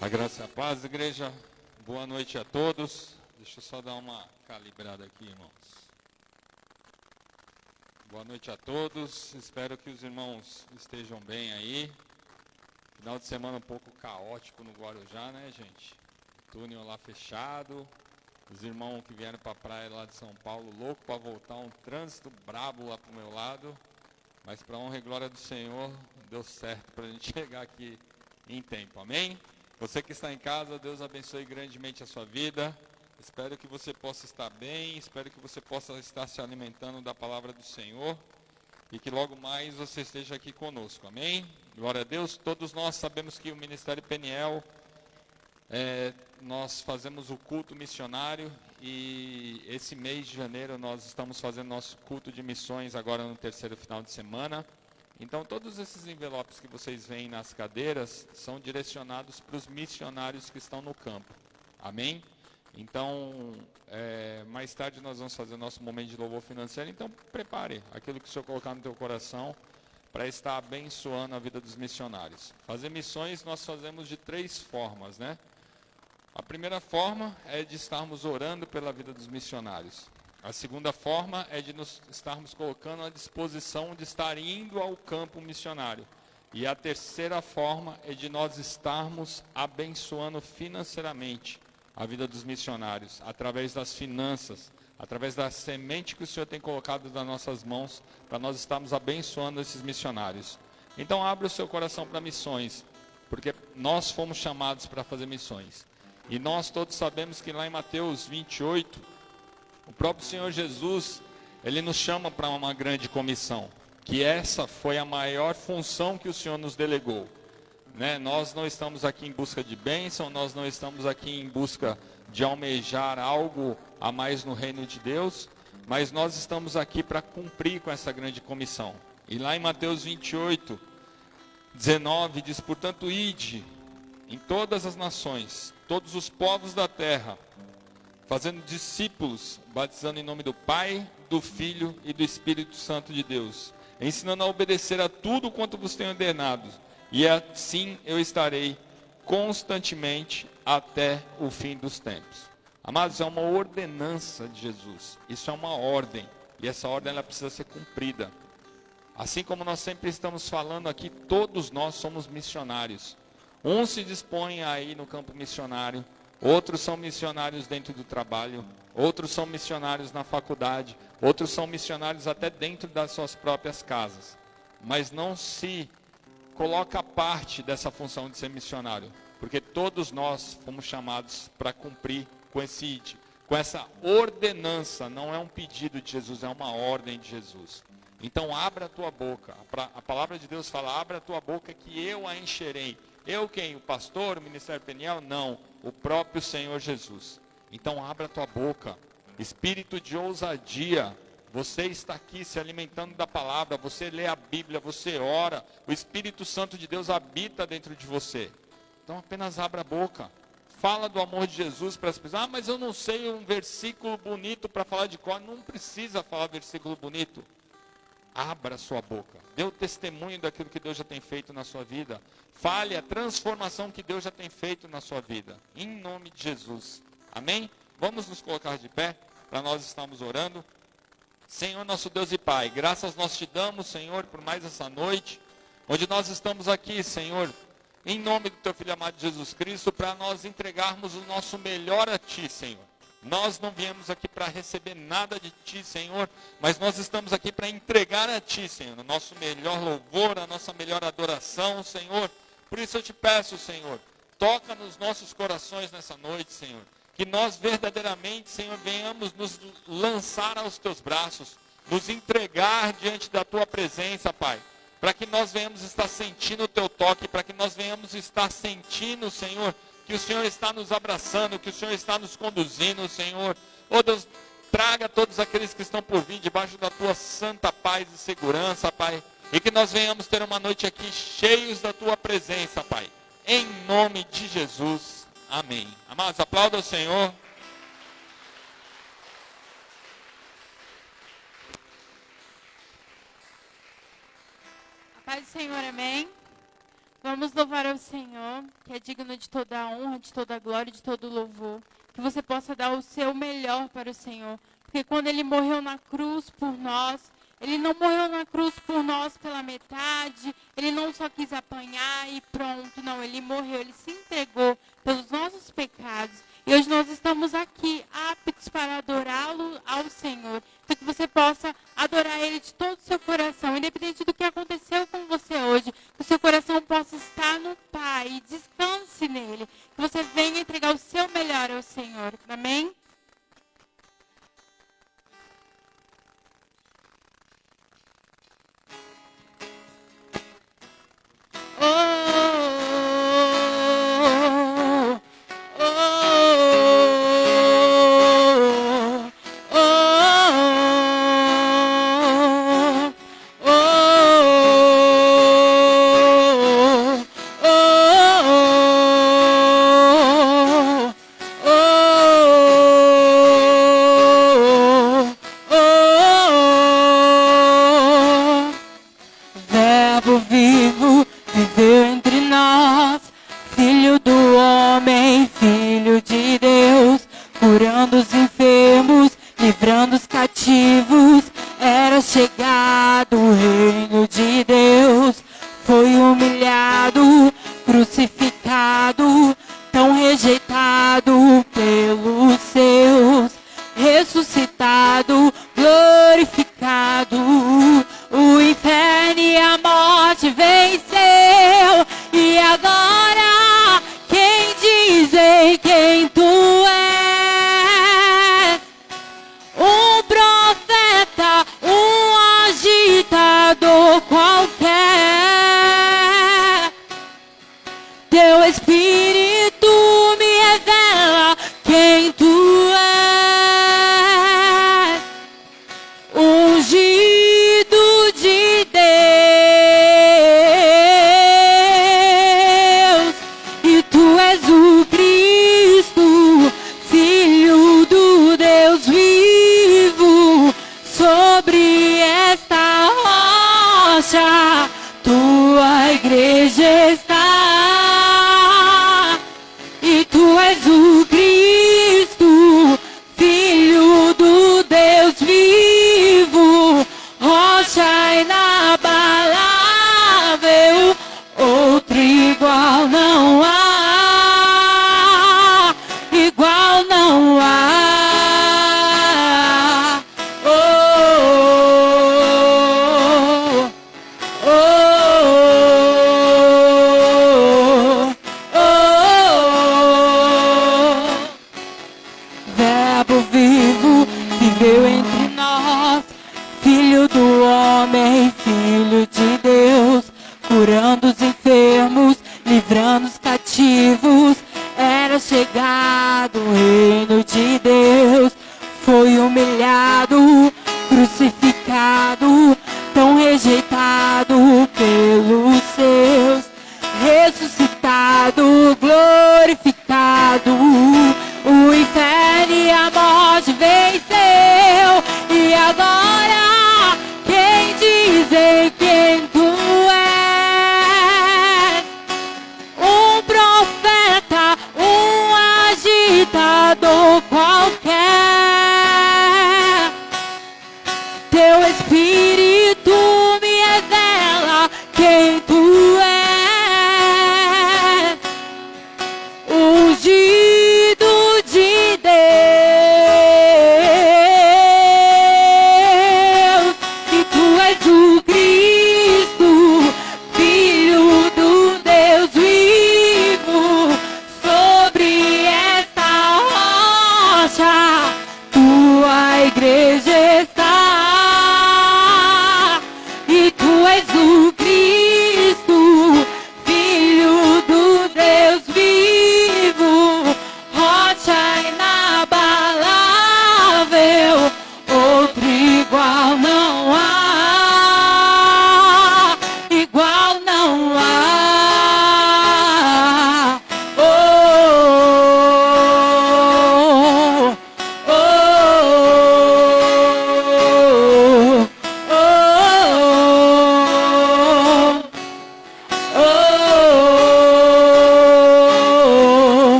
A graça e a paz, igreja. Boa noite a todos. Deixa eu só dar uma calibrada aqui, irmãos. Boa noite a todos. Espero que os irmãos estejam bem aí. Final de semana um pouco caótico no Guarujá, né, gente? O túnel lá fechado. Os irmãos que vieram para a praia lá de São Paulo, louco para voltar. Um trânsito brabo lá para o meu lado. Mas para honra e glória do Senhor, deu certo para a gente chegar aqui em tempo. Amém? Você que está em casa, Deus abençoe grandemente a sua vida. Espero que você possa estar bem, espero que você possa estar se alimentando da palavra do Senhor e que logo mais você esteja aqui conosco. Amém? Glória a Deus. Todos nós sabemos que o Ministério Peniel, nós fazemos o culto missionário e esse mês de janeiro nós estamos fazendo nosso culto de missões agora no terceiro final de semana. Então, todos esses envelopes que vocês veem nas cadeiras são direcionados para os missionários que estão no campo. Amém? Então, mais tarde nós vamos fazer o nosso momento de louvor financeiro. Então, prepare aquilo que o Senhor colocar no teu coração para estar abençoando a vida dos missionários. Fazer missões nós fazemos de 3 formas, né? A primeira forma é de estarmos orando pela vida dos missionários. A segunda forma é de nos estarmos colocando à disposição de estar indo ao campo missionário. E a terceira forma é de nós estarmos abençoando financeiramente a vida dos missionários, através das finanças, através da semente que o Senhor tem colocado nas nossas mãos, para nós estarmos abençoando esses missionários. Então abra o seu coração para missões, porque nós fomos chamados para fazer missões. E nós todos sabemos que lá em Mateus 28, o próprio Senhor Jesus, Ele nos chama para uma grande comissão, que essa foi a maior função que o Senhor nos delegou. Né? Nós não estamos aqui em busca de bênção, nós não estamos aqui em busca de almejar algo a mais no reino de Deus, mas nós estamos aqui para cumprir com essa grande comissão. E lá em Mateus 28, 19, diz: portanto, ide em todas as nações, todos os povos da terra, fazendo discípulos, batizando em nome do Pai, do Filho e do Espírito Santo de Deus, ensinando a obedecer a tudo quanto vos tenho ordenado, e assim eu estarei constantemente até o fim dos tempos. Amados, é uma ordenança de Jesus, isso é uma ordem, e essa ordem ela precisa ser cumprida. Assim como nós sempre estamos falando aqui, todos nós somos missionários. Uns se dispõem a ir no campo missionário, outros são missionários dentro do trabalho, outros são missionários na faculdade, outros são missionários até dentro das suas próprias casas. Mas não se coloca parte dessa função de ser missionário, porque todos nós fomos chamados para cumprir com essa ordenança. Não é um pedido de Jesus, é uma ordem de Jesus. Então abra a tua boca, a palavra de Deus fala: abra a tua boca que eu a encherei. Eu quem? O pastor, o Ministério Peniel? Não, o próprio Senhor Jesus. Então abra a tua boca, espírito de ousadia. Você está aqui se alimentando da palavra, você lê a Bíblia, você ora, o Espírito Santo de Deus habita dentro de você. Então apenas abra a boca, fala do amor de Jesus para as pessoas. Ah, mas eu não sei um versículo bonito para falar de cor. Não precisa falar versículo bonito. Abra a sua boca, dê o testemunho daquilo que Deus já tem feito na sua vida. Fale a transformação que Deus já tem feito na sua vida, em nome de Jesus. Amém? Vamos nos colocar de pé, para nós estarmos orando. Senhor nosso Deus e Pai, graças nós te damos, Senhor, por mais essa noite, onde nós estamos aqui, Senhor, em nome do teu Filho amado Jesus Cristo, para nós entregarmos o nosso melhor a ti, Senhor. Nós não viemos aqui para receber nada de ti, Senhor, mas nós estamos aqui para entregar a ti, Senhor, o nosso melhor louvor, a nossa melhor adoração, Senhor. Por isso eu te peço, Senhor, toca nos nossos corações nessa noite, Senhor, que nós verdadeiramente, Senhor, venhamos nos lançar aos teus braços, nos entregar diante da tua presença, Pai, para que nós venhamos estar sentindo o teu toque, para que nós venhamos estar sentindo, Senhor, que o Senhor está nos abraçando, que o Senhor está nos conduzindo, Senhor. Oh Deus, traga todos aqueles que estão por vir debaixo da tua santa paz e segurança, Pai. E que nós venhamos ter uma noite aqui cheios da tua presença, Pai. Em nome de Jesus. Amém. Amados, aplauda o Senhor. A paz do Senhor, amém? Vamos louvar ao Senhor, que é digno de toda a honra, de toda a glória, de todo o louvor. Que você possa dar o seu melhor para o Senhor. Porque quando Ele morreu na cruz por nós, Ele não morreu na cruz por nós pela metade. Ele não só quis apanhar e pronto. Não, Ele morreu, Ele se entregou pelos nossos pecados. E hoje nós estamos aqui, aptos para adorá-lo ao Senhor. Para que você possa adorar Ele de todo o seu coração, independente do que aconteceu com você hoje. Que o seu coração possa estar no Pai, descanse nele. Que você venha entregar o seu melhor ao Senhor. Amém?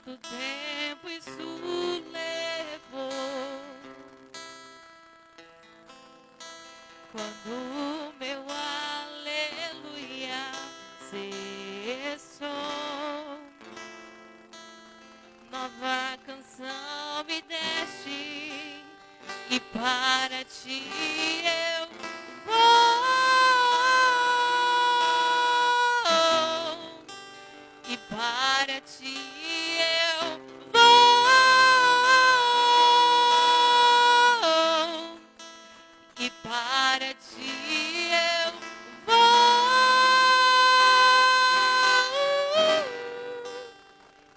Quanto tempo isso levou? Quando meu aleluia cessou, nova canção me deste e para ti eu vou. E para ti eu vou. E para ti eu vou.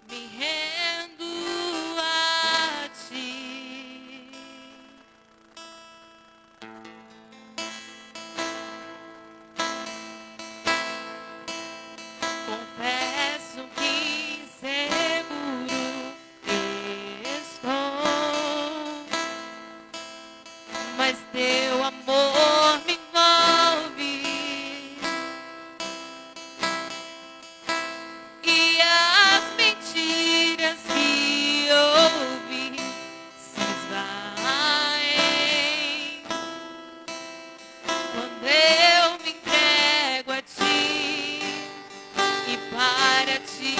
Me rendo a ti. Confesso que inseguro estou, mas teu amor me envolve e as mentiras que ouvi se esvaem quando eu me entrego a ti. E para ti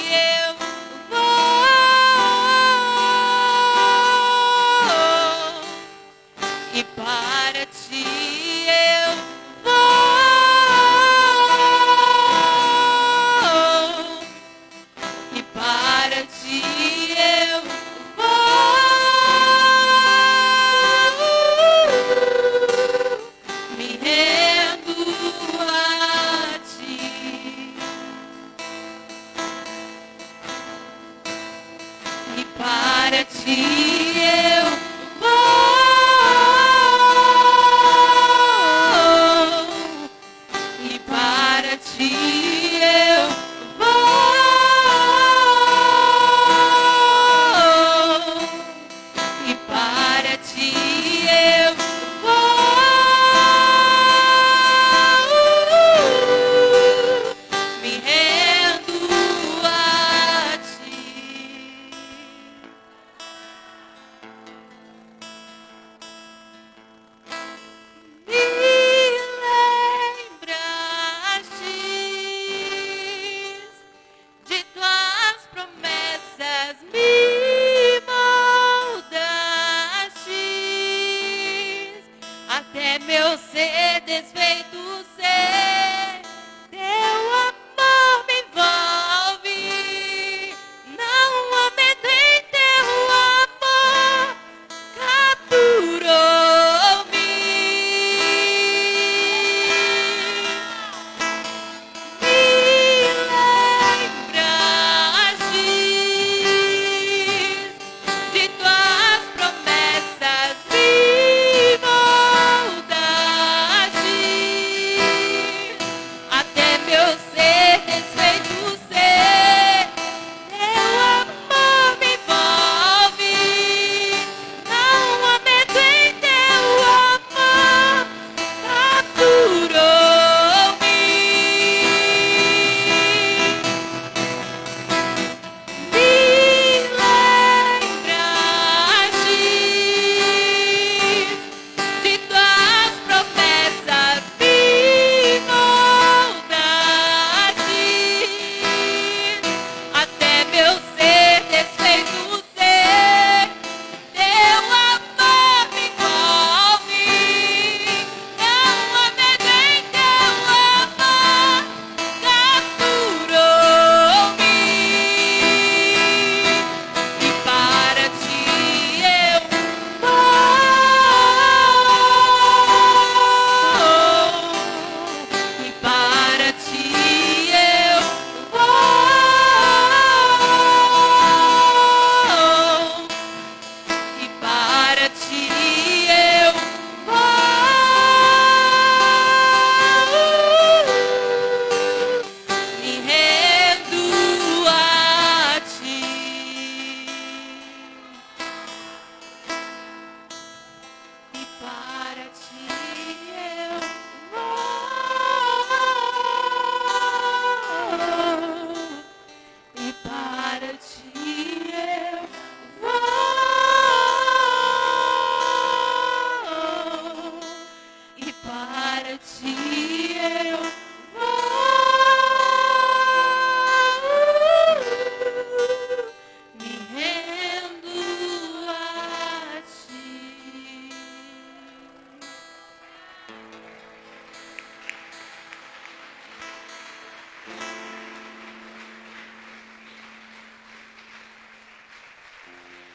eu vou. E para ti eu vou. E para ti eu vou. Me rendo a ti. E para ti eu vou. E para ti eu vou. E para ti eu vou. Me rendo a ti. Me lembras de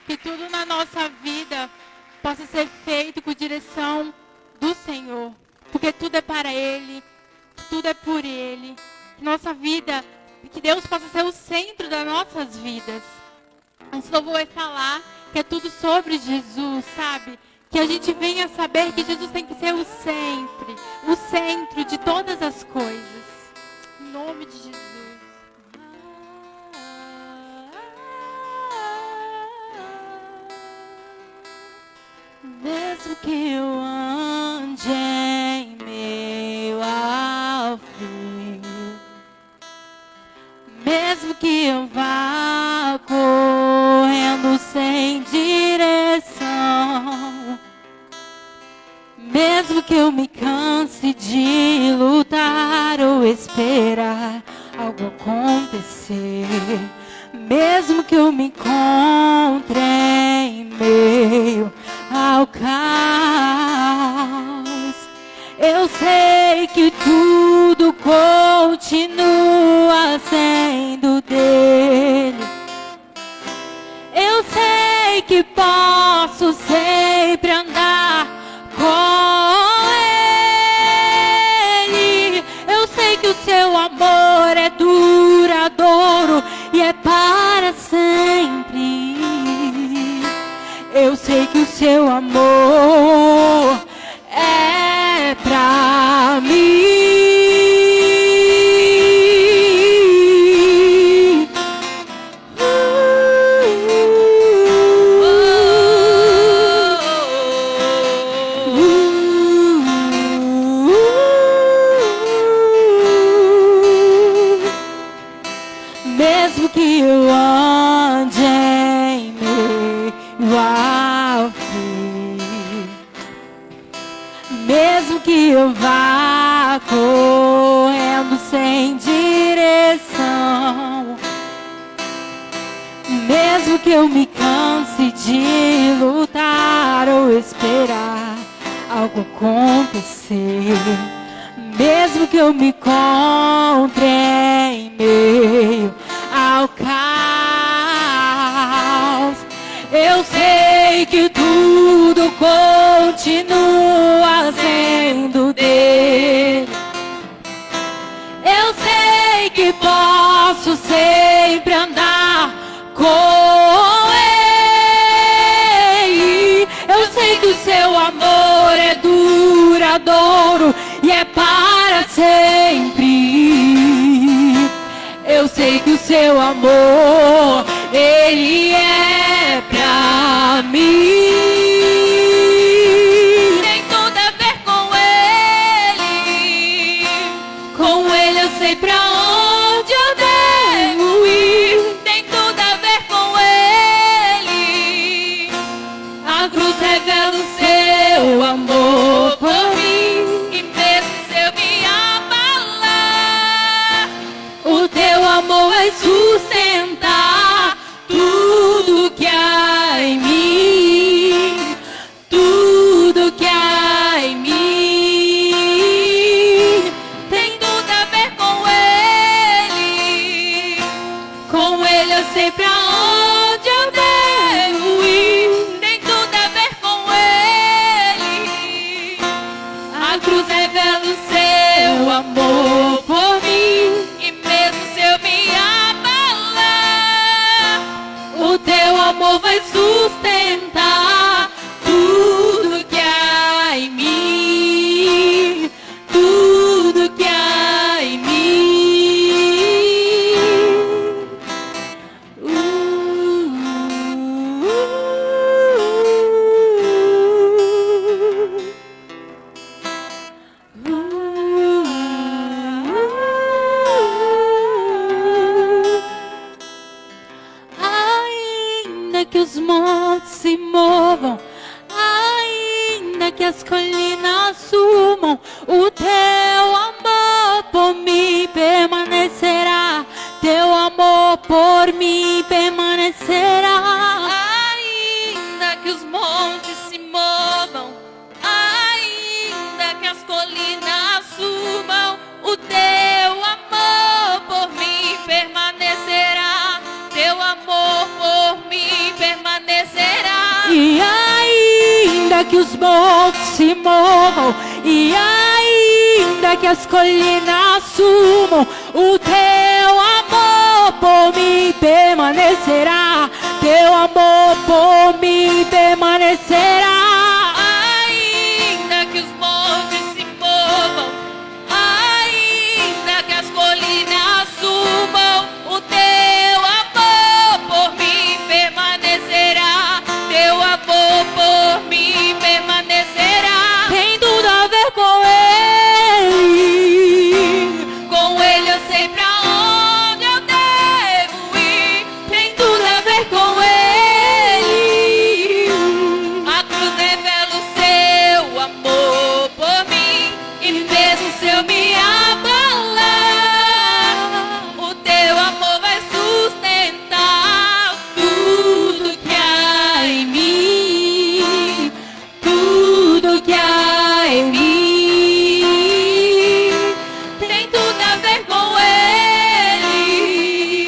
Que tudo na nossa vida possa ser feito com direção do Senhor. Porque tudo é para Ele, tudo é por Ele. Que nossa vida, que Deus possa ser o centro das nossas vidas. Esse louvor vai falar que é tudo sobre Jesus, sabe? Que a gente venha saber que Jesus tem que ser o centro de todas as coisas. Em nome de Jesus. Mesmo que eu ande em meio ao frio, mesmo que eu vá correndo sem direção, mesmo que eu me canse de lutar ou esperar algo acontecer, mesmo que eu me encontre em meio ao caos, eu sei que tudo continua sendo dele. Eu sei que posso sempre andar com ele. Eu sei que o seu amor é duradouro e é para sempre. Eu sei que o seu amor é pra mim. Mesmo que eu ande em meio ao frio, mesmo que eu vá correndo sem direção, mesmo que eu me canse de lutar ou esperar algo acontecer, mesmo que eu me encontre em meio ao caos, eu sei que tudo continua sendo dele. Eu sei que posso sempre andar com ele. Eu sei que o seu amor é duradouro e é para sempre. Eu sei que o seu amor, ele é pra mim. Tem tudo a ver com ele. Com ele eu sei pra onde eu devo ir. Tem tudo a ver com ele. A cruz revela o seu amor por mim. E mesmo se eu me abalar, o teu amor vai sustentar tudo que há em mim, tudo que há em mim. Tem tudo a ver com ele. Com ele eu sei pra onde eu devo ir. Tem tudo a ver com ele. A cruz revela o seu amor por mim. E mesmo se eu me abalar, o teu amor vai sustentar tudo que há em mim, tudo que há em mim. Ainda que os montes se movam, ainda que as colinas sumam, o teu amor por mim permanecerá. Teu amor por mim permanecerá. Ainda que os montes se movam, ainda que as colinas sumam, o teu amor por mim permanecerá. Teu amor por mim permanecerá. ainda que os montes se movam e ainda que as colinas sumam, o teu amor por mim permanecerá. Teu amor por mim permanecerá. Ainda que os montes se movam, ainda que as colinas subam, o teu amor por mim permanecerá. Teu amor por mim permanecerá. Tem tudo a ver com Ele. Com Ele eu sei pra onde eu devo ir. Tem tudo a ver com Ele. A cruz revela o seu amor por mim. E mesmo se eu me abalar, o teu amor vai sustentar tudo que há em mim. Tudo que há em mim. Tem tudo a ver com Ele.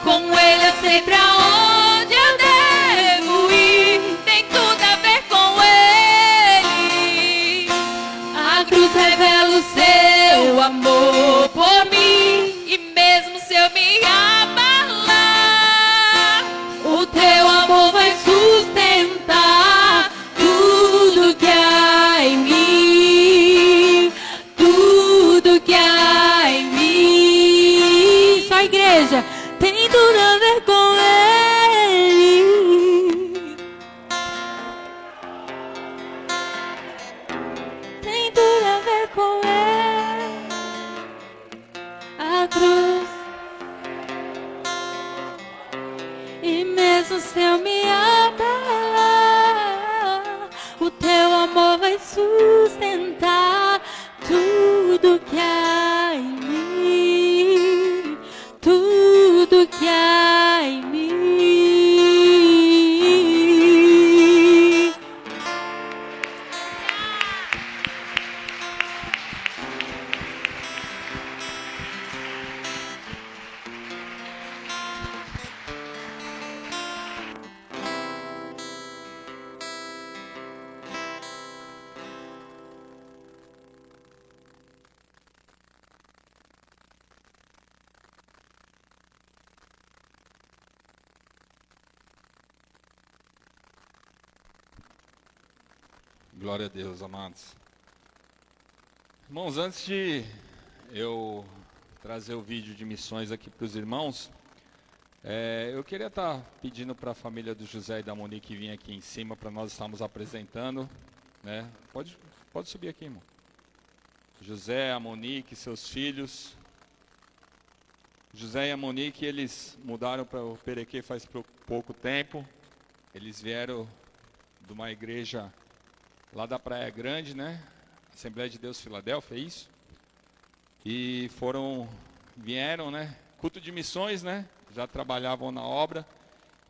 Com Ele eu sei pra onde eu devo ir. Tem tudo a ver com Ele. A cruz revela o seu amor por mim. E mesmo se eu me abalar, o teu amor vai sustentar tudo que há em mim. Tudo que há em mim. Só igreja. Tem tudo a ver com Ele. Tem tudo a ver com Ele. A cruz. E mesmo se eu me abalar, o teu amor vai sustentar tudo que há em mim. Tudo que há em mim. Glória a Deus, amados. Irmãos, antes de eu trazer o vídeo de missões aqui para os irmãos, eu queria estar pedindo para a família do José e da Monique vir aqui em cima para nós estarmos apresentando, né? Pode subir aqui, irmão. José, a Monique, seus filhos. José e a Monique, eles mudaram para o Perequê faz pouco tempo. Eles vieram de uma igreja lá da Praia Grande, né? Assembleia de Deus Filadélfia, é isso? E vieram, né? Culto de missões, né? Já trabalhavam na obra.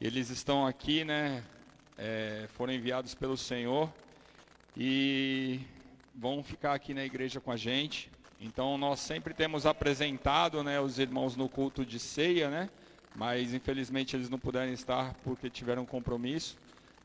Eles estão aqui, né? Foram enviados pelo Senhor e vão ficar aqui na igreja com a gente. Então nós sempre temos apresentado, né, os irmãos no culto de ceia, né? Mas infelizmente eles não puderam estar porque tiveram um compromisso.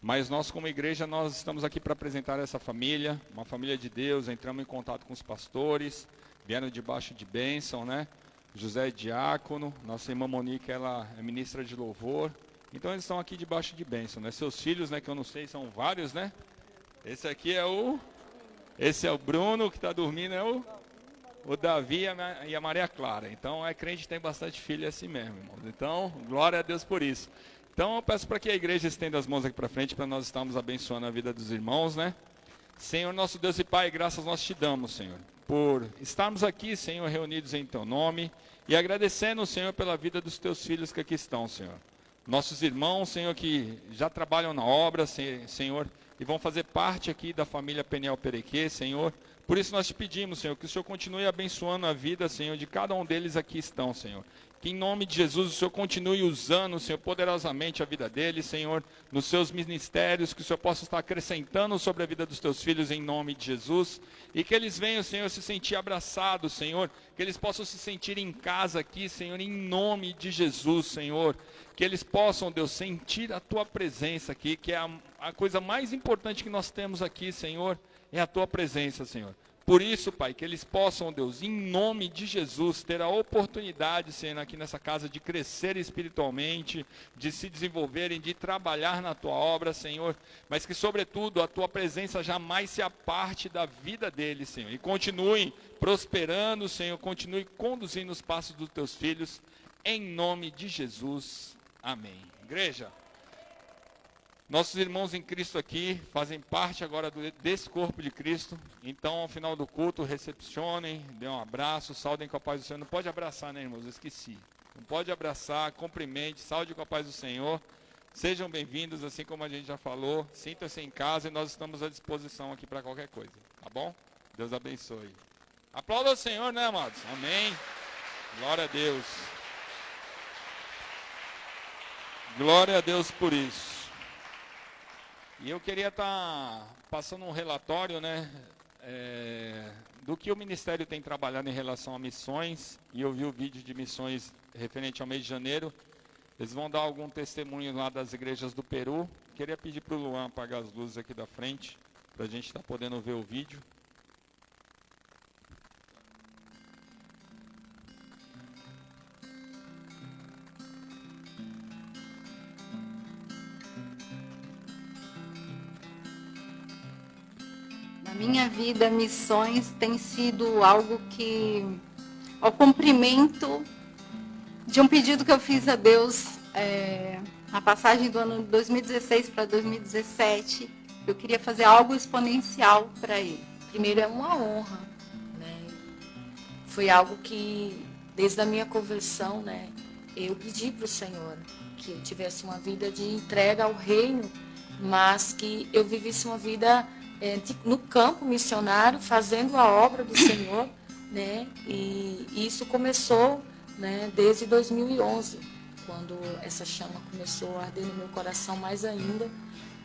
Mas nós, como igreja, nós estamos aqui para apresentar essa família, uma família de Deus. Entramos em contato com os pastores, vieram debaixo de bênção, né? José é diácono, nossa irmã Monique, ela é ministra de louvor. Então eles estão aqui debaixo de bênção, né? Seus filhos, né, que eu não sei, são vários, né? Esse é o Bruno, que está dormindo, é o Davi e a Maria Clara. Então, crente tem bastante filho assim mesmo, irmãos. Então, glória a Deus por isso. Então, eu peço para que a igreja estenda as mãos aqui para frente, para nós estarmos abençoando a vida dos irmãos, né? Senhor, nosso Deus e Pai, graças nós te damos, Senhor, por estarmos aqui, Senhor, reunidos em Teu nome, e agradecendo, Senhor, pela vida dos Teus filhos que aqui estão, Senhor. Nossos irmãos, Senhor, que já trabalham na obra, Senhor, e vão fazer parte aqui da família Peniel Perequê, Senhor, Por isso nós te pedimos, Senhor, que o Senhor continue abençoando a vida, Senhor, de cada um deles aqui estão, Senhor. Que em nome de Jesus o Senhor continue usando, Senhor, poderosamente a vida deles, Senhor, nos seus ministérios, que o Senhor possa estar acrescentando sobre a vida dos teus filhos em nome de Jesus. E que eles venham, Senhor, se sentir abraçados, Senhor. Que eles possam se sentir em casa aqui, Senhor, em nome de Jesus, Senhor. Que eles possam, Deus, sentir a tua presença aqui, que é a coisa mais importante que nós temos aqui, Senhor, é a tua presença, Senhor. Por isso, Pai, que eles possam, Deus, em nome de Jesus, ter a oportunidade, Senhor, aqui nessa casa de crescer espiritualmente, de se desenvolverem, de trabalhar na tua obra, Senhor, mas que, sobretudo, a tua presença jamais se aparte da vida deles, Senhor, e continuem prosperando, Senhor, continue conduzindo os passos dos teus filhos, em nome de Jesus. Amém. Igreja, nossos irmãos em Cristo aqui fazem parte agora desse corpo de Cristo. Então, ao final do culto, recepcionem, dêem um abraço, saudem com a paz do Senhor. Não pode abraçar, né, irmãos? Eu esqueci. Não pode abraçar, cumprimente, saude com a paz do Senhor. Sejam bem-vindos, assim como a gente já falou. Sintam-se em casa e nós estamos à disposição aqui para qualquer coisa. Tá bom? Deus abençoe. Aplauda o Senhor, né, amados? Amém. Glória a Deus. Glória a Deus por isso. E eu queria estar passando um relatório, né, do que o Ministério tem trabalhado em relação a missões. E eu vi o vídeo de missões referente ao mês de janeiro. Eles vão dar algum testemunho lá das igrejas do Peru. Queria pedir para o Luan apagar as luzes aqui da frente, para a gente estar podendo ver o vídeo. Minha vida, missões tem sido algo que, ao cumprimento de um pedido que eu fiz a Deus na passagem do ano de 2016 para 2017, eu queria fazer algo exponencial para Ele. Primeiro, é uma honra, né? Foi algo que, desde a minha conversão, né, eu pedi para o Senhor que eu tivesse uma vida de entrega ao reino, mas que eu vivesse uma vida no campo missionário, fazendo a obra do Senhor, né? E isso começou, né, desde 2011, quando essa chama começou a arder no meu coração mais ainda.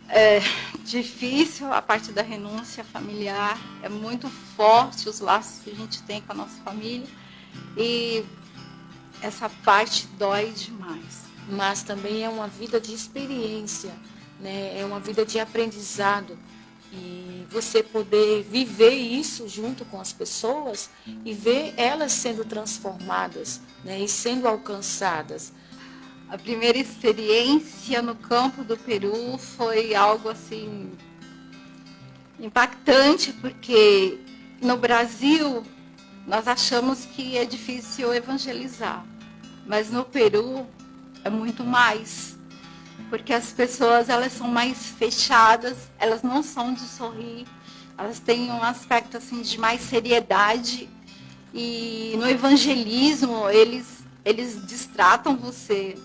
É difícil a parte da renúncia familiar, é muito forte os laços que a gente tem com a nossa família e essa parte dói demais. Mas também é uma vida de experiência, né? É uma vida de aprendizado. E você poder viver isso junto com as pessoas e ver elas sendo transformadas, né, e sendo alcançadas. A primeira experiência no campo do Peru foi algo assim impactante, porque no Brasil nós achamos que é difícil evangelizar, mas no Peru é muito mais. Porque as pessoas, elas são mais fechadas, elas não são de sorrir, elas têm um aspecto assim de mais seriedade. E no evangelismo, eles destratam você,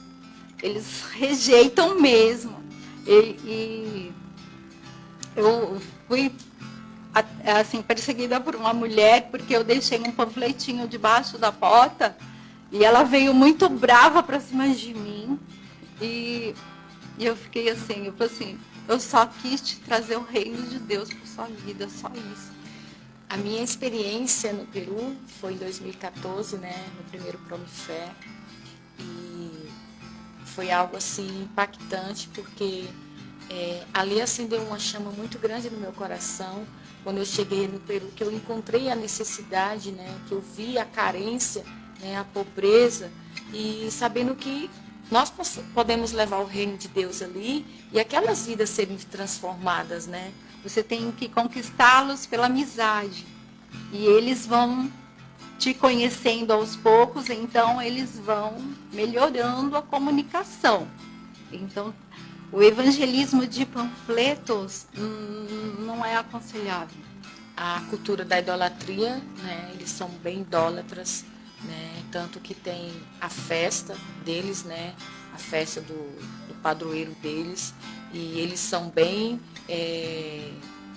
eles rejeitam mesmo. E eu fui assim, perseguida por uma mulher, porque eu deixei um panfletinho debaixo da porta, e ela veio muito brava para cima de mim. E eu fiquei assim, eu falei assim, eu só quis te trazer o reino de Deus para sua vida, só isso. A minha experiência no Peru foi em 2014, né, no primeiro Promifé, e foi algo assim impactante, porque ali acendeu uma chama muito grande no meu coração, quando eu cheguei no Peru, que eu encontrei a necessidade, né, que eu vi a carência, né, a pobreza, e sabendo que nós podemos levar o reino de Deus ali e aquelas vidas serem transformadas, né? Você tem que conquistá-los pela amizade. E eles vão te conhecendo aos poucos, então eles vão melhorando a comunicação. Então, o evangelismo de panfletos não é aconselhável. A cultura da idolatria, né? Eles são bem idólatras. Né? Tanto que tem a festa deles, né? A festa do padroeiro deles, e eles são bem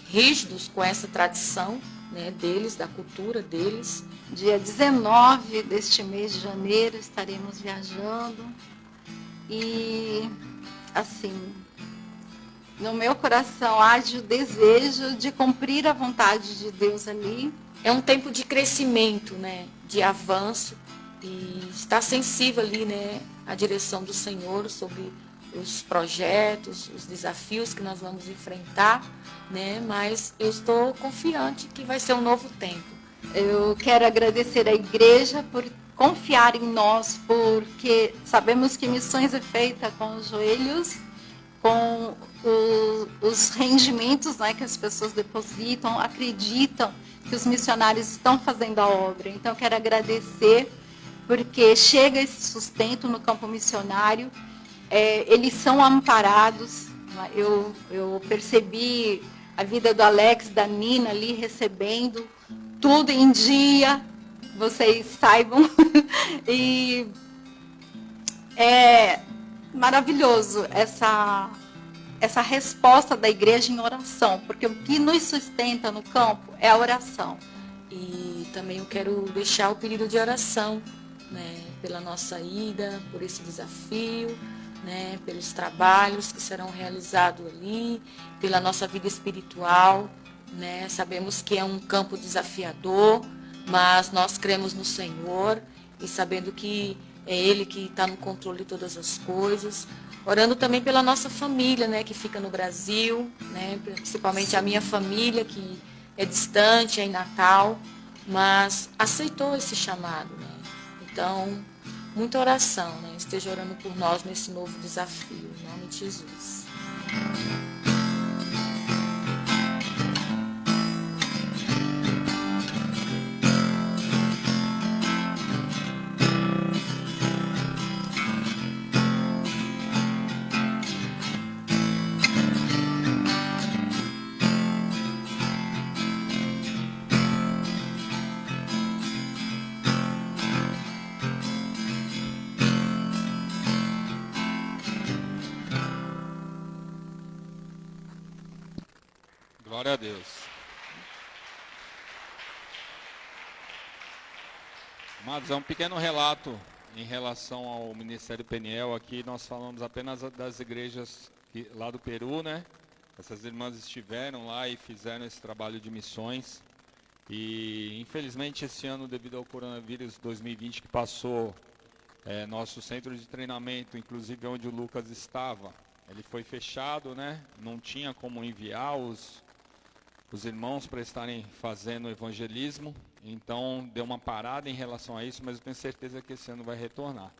rígidos com essa tradição, né, deles, da cultura deles. Dia 19 deste mês de janeiro estaremos viajando e, assim, no meu coração há o desejo de cumprir a vontade de Deus ali. É um tempo de crescimento, né, de avanço, e estar sensível ali, né, à direção do Senhor sobre os projetos, os desafios que nós vamos enfrentar, né, mas eu estou confiante que vai ser um novo tempo. Eu quero agradecer à igreja por confiar em nós, porque sabemos que missões é feita com os joelhos, com os rendimentos, né, que as pessoas depositam, acreditam que os missionários estão fazendo a obra. Então, eu quero agradecer, porque chega esse sustento no campo missionário, eles são amparados. Eu percebi a vida do Alex, da Nina ali recebendo tudo em dia, vocês saibam. E é maravilhoso essa resposta da igreja em oração, porque o que nos sustenta no campo é a oração. E também eu quero deixar o pedido de oração, né, pela nossa ida, por esse desafio, né, pelos trabalhos que serão realizados ali, pela nossa vida espiritual, né. Sabemos que é um campo desafiador, mas nós cremos no Senhor e sabendo que é Ele que está no controle de todas as coisas. Orando também pela nossa família, né, que fica no Brasil, né, principalmente a minha família, que é distante, é em Natal, mas aceitou esse chamado, né. Então, muita oração, né, esteja orando por nós nesse novo desafio, em nome de Jesus. Glória a Deus. Amados, é um pequeno relato em relação ao Ministério Peniel. Aqui nós falamos apenas das igrejas lá do Peru, né? Essas irmãs estiveram lá e fizeram esse trabalho de missões. E infelizmente esse ano, devido ao coronavírus 2020 que passou, nosso centro de treinamento, inclusive onde o Lucas estava, ele foi fechado, né? Não tinha como enviar os irmãos para estarem fazendo evangelismo, então deu uma parada em relação a isso, mas eu tenho certeza que esse ano vai retornar.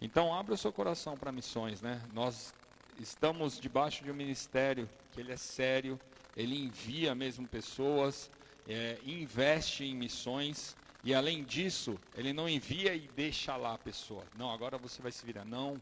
Então abra o seu coração para missões, né? Nós estamos debaixo de um ministério que ele é sério, ele envia mesmo pessoas, investe em missões, e além disso, ele não envia e deixa lá a pessoa. Não, agora você vai se virar. Não,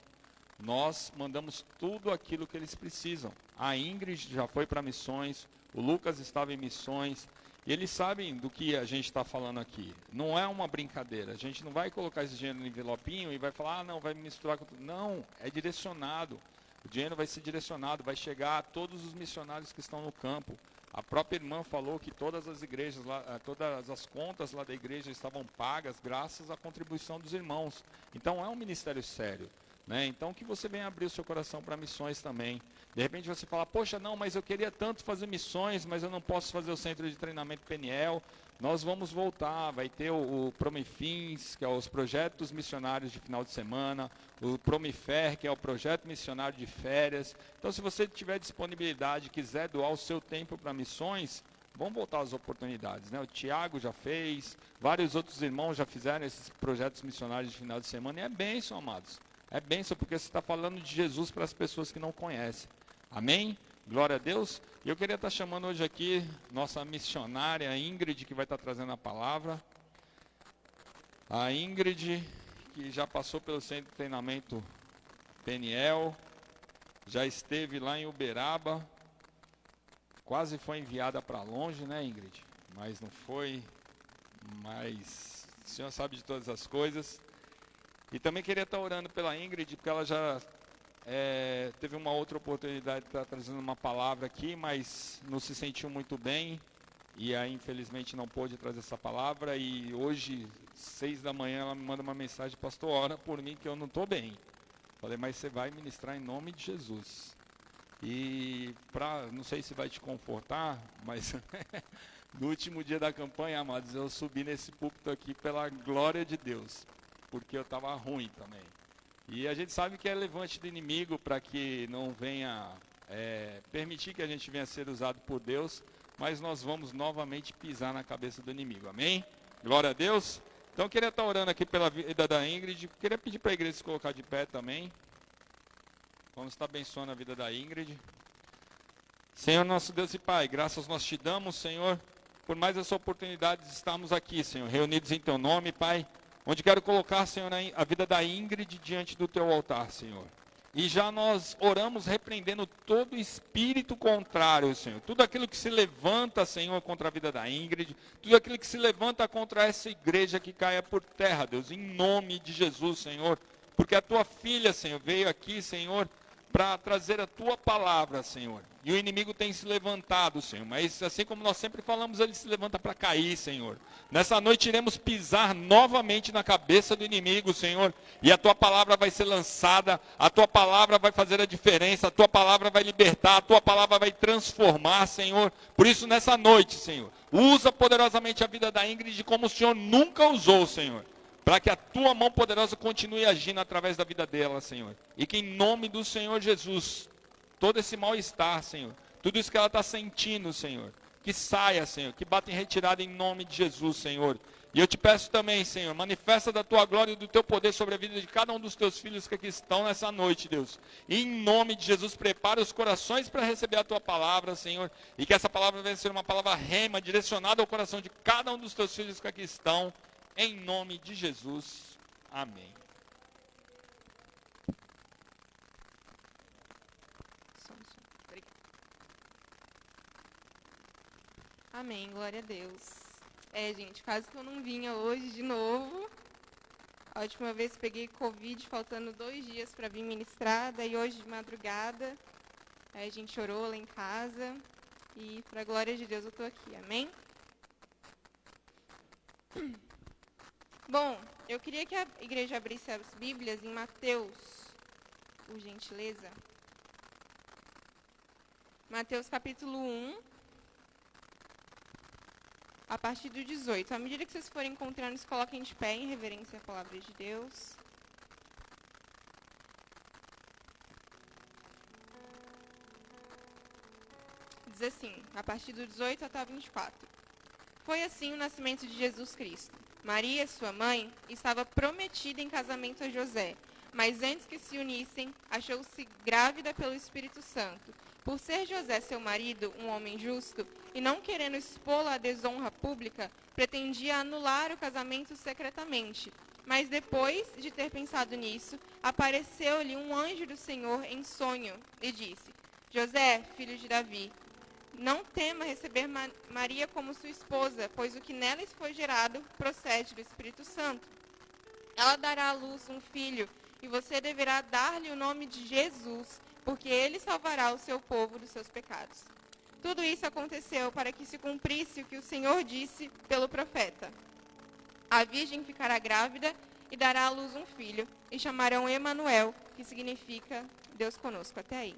nós mandamos tudo aquilo que eles precisam. A Ingrid já foi para missões, o Lucas estava em missões, e eles sabem do que a gente está falando aqui. Não é uma brincadeira, a gente não vai colocar esse dinheiro no envelopinho e vai falar, não, vai misturar com tudo. Não, é direcionado. O dinheiro vai ser direcionado, vai chegar a todos os missionários que estão no campo. A própria irmã falou que todas as igrejas, todas as contas lá da igreja estavam pagas graças à contribuição dos irmãos. Então é um ministério sério, né? Então que você venha abrir o seu coração para missões também. De repente você fala, poxa, não, mas eu queria tanto fazer missões, mas eu não posso fazer o centro de treinamento Peniel. Nós vamos voltar, vai ter o Promifins, que é os projetos missionários de final de semana, o Promifer, que é o projeto missionário de férias. Então, se você tiver disponibilidade, quiser doar o seu tempo para missões, vão voltar as oportunidades, né? O Tiago já fez, vários outros irmãos já fizeram esses projetos missionários de final de semana, e é bênção, amados. É bênção, porque você está falando de Jesus para as pessoas que não conhecem. Amém? Glória a Deus. E eu queria estar chamando hoje aqui nossa missionária Ingrid, que vai estar trazendo a palavra. A Ingrid, que já passou pelo centro de treinamento Peniel, já esteve lá em Uberaba, quase foi enviada para longe, né, Ingrid? Mas não foi, mas o Senhor sabe de todas as coisas. E também queria estar orando pela Ingrid, porque ela já teve uma outra oportunidade de estar trazendo uma palavra aqui, mas não se sentiu muito bem. e aí infelizmente não pôde trazer essa palavra, e hoje, 6 da manhã, ela me manda uma mensagem: pastor, ora por mim que eu não estou bem. Falei: mas você vai ministrar em nome de Jesus. E não sei se vai te confortar, mas no último dia da campanha, amados, eu subi nesse púlpito aqui pela glória de Deus, porque eu estava ruim também. E a gente sabe que é levante do inimigo para que não venha permitir que a gente venha ser usado por Deus, mas nós vamos novamente pisar na cabeça do inimigo, amém? Glória a Deus. Então eu queria estar orando aqui pela vida da Ingrid, queria pedir para a igreja se colocar de pé também. Vamos estar abençoando a vida da Ingrid. Senhor nosso Deus e Pai, graças nós te damos, Senhor, por mais essa oportunidade de estarmos aqui, Senhor, reunidos em Teu nome, Pai, onde quero colocar, Senhor, a vida da Ingrid diante do Teu altar, Senhor. E já nós oramos repreendendo todo espírito contrário, Senhor. Tudo aquilo que se levanta, Senhor, contra a vida da Ingrid, tudo aquilo que se levanta contra essa igreja, que caia por terra, Deus, em nome de Jesus, Senhor. Porque a Tua filha, Senhor, veio aqui, Senhor, para trazer a Tua palavra, Senhor. E o inimigo tem se levantado, Senhor. Mas assim como nós sempre falamos, ele se levanta para cair, Senhor. Nessa noite iremos pisar novamente na cabeça do inimigo, Senhor. E a Tua palavra vai ser lançada. A Tua palavra vai fazer a diferença. A Tua palavra vai libertar. A Tua palavra vai transformar, Senhor. Por isso, nessa noite, Senhor, usa poderosamente a vida da Ingrid como o Senhor nunca usou, Senhor. Para que a Tua mão poderosa continue agindo através da vida dela, Senhor. E que em nome do Senhor Jesus, todo esse mal-estar, Senhor, tudo isso que ela está sentindo, Senhor, que saia, Senhor, que bata em retirada em nome de Jesus, Senhor. E eu te peço também, Senhor, manifesta da Tua glória e do Teu poder sobre a vida de cada um dos Teus filhos que aqui estão nessa noite, Deus. E em nome de Jesus, prepara os corações para receber a Tua palavra, Senhor, e que essa palavra venha ser uma palavra rema, direcionada ao coração de cada um dos Teus filhos que aqui estão, em nome de Jesus. Amém. Amém, glória a Deus. Gente, quase que eu não vinha hoje de novo. A última vez peguei Covid, faltando 2 dias para vir ministrar, daí hoje de madrugada, a gente orou lá em casa, e para a glória de Deus eu estou aqui, amém? Bom, eu queria que a igreja abrisse as Bíblias em Mateus, por gentileza. Mateus capítulo 1. A partir do 18. À medida que vocês forem encontrando, se coloquem de pé em reverência à palavra de Deus. Diz assim, a partir do 18 até o 24. Foi assim o nascimento de Jesus Cristo. Maria, sua mãe, estava prometida em casamento a José, mas antes que se unissem, achou-se grávida pelo Espírito Santo. Por ser José, seu marido, um homem justo, e não querendo expô-la à desonra pública, pretendia anular o casamento secretamente. Mas depois de ter pensado nisso, apareceu-lhe um anjo do Senhor em sonho e disse: José, filho de Davi, não tema receber Maria como sua esposa, pois o que nela foi gerado procede do Espírito Santo. Ela dará à luz um filho, e você deverá dar-lhe o nome de Jesus, porque ele salvará o seu povo dos seus pecados. Tudo isso aconteceu para que se cumprisse o que o Senhor disse pelo profeta. A virgem ficará grávida e dará à luz um filho, e chamarão Emanuel, que significa Deus conosco. Até aí.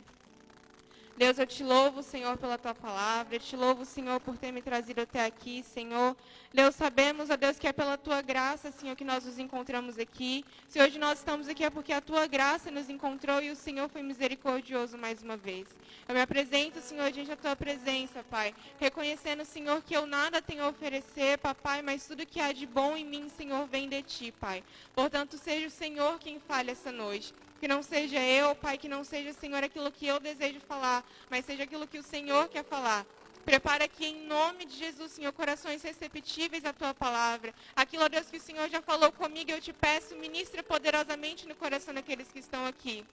Deus, eu te louvo, Senhor, pela tua palavra. Eu te louvo, Senhor, por ter me trazido até aqui, Senhor. Deus, sabemos, ó Deus, que é pela tua graça, Senhor, que nós nos encontramos aqui. Se hoje nós estamos aqui é porque a tua graça nos encontrou e o Senhor foi misericordioso mais uma vez. Eu me apresento, Senhor, diante da tua presença, Pai, reconhecendo, Senhor, que eu nada tenho a oferecer, Papai, mas tudo que há de bom em mim, Senhor, vem de ti, Pai. Portanto, seja o Senhor quem fale essa noite. Que não seja eu, Pai, que não seja, Senhor, aquilo que eu desejo falar, mas seja aquilo que o Senhor quer falar. Prepara aqui em nome de Jesus, Senhor, corações receptíveis à tua palavra. Aquilo, ó Deus, que o Senhor já falou comigo, eu te peço, ministra poderosamente no coração daqueles que estão aqui.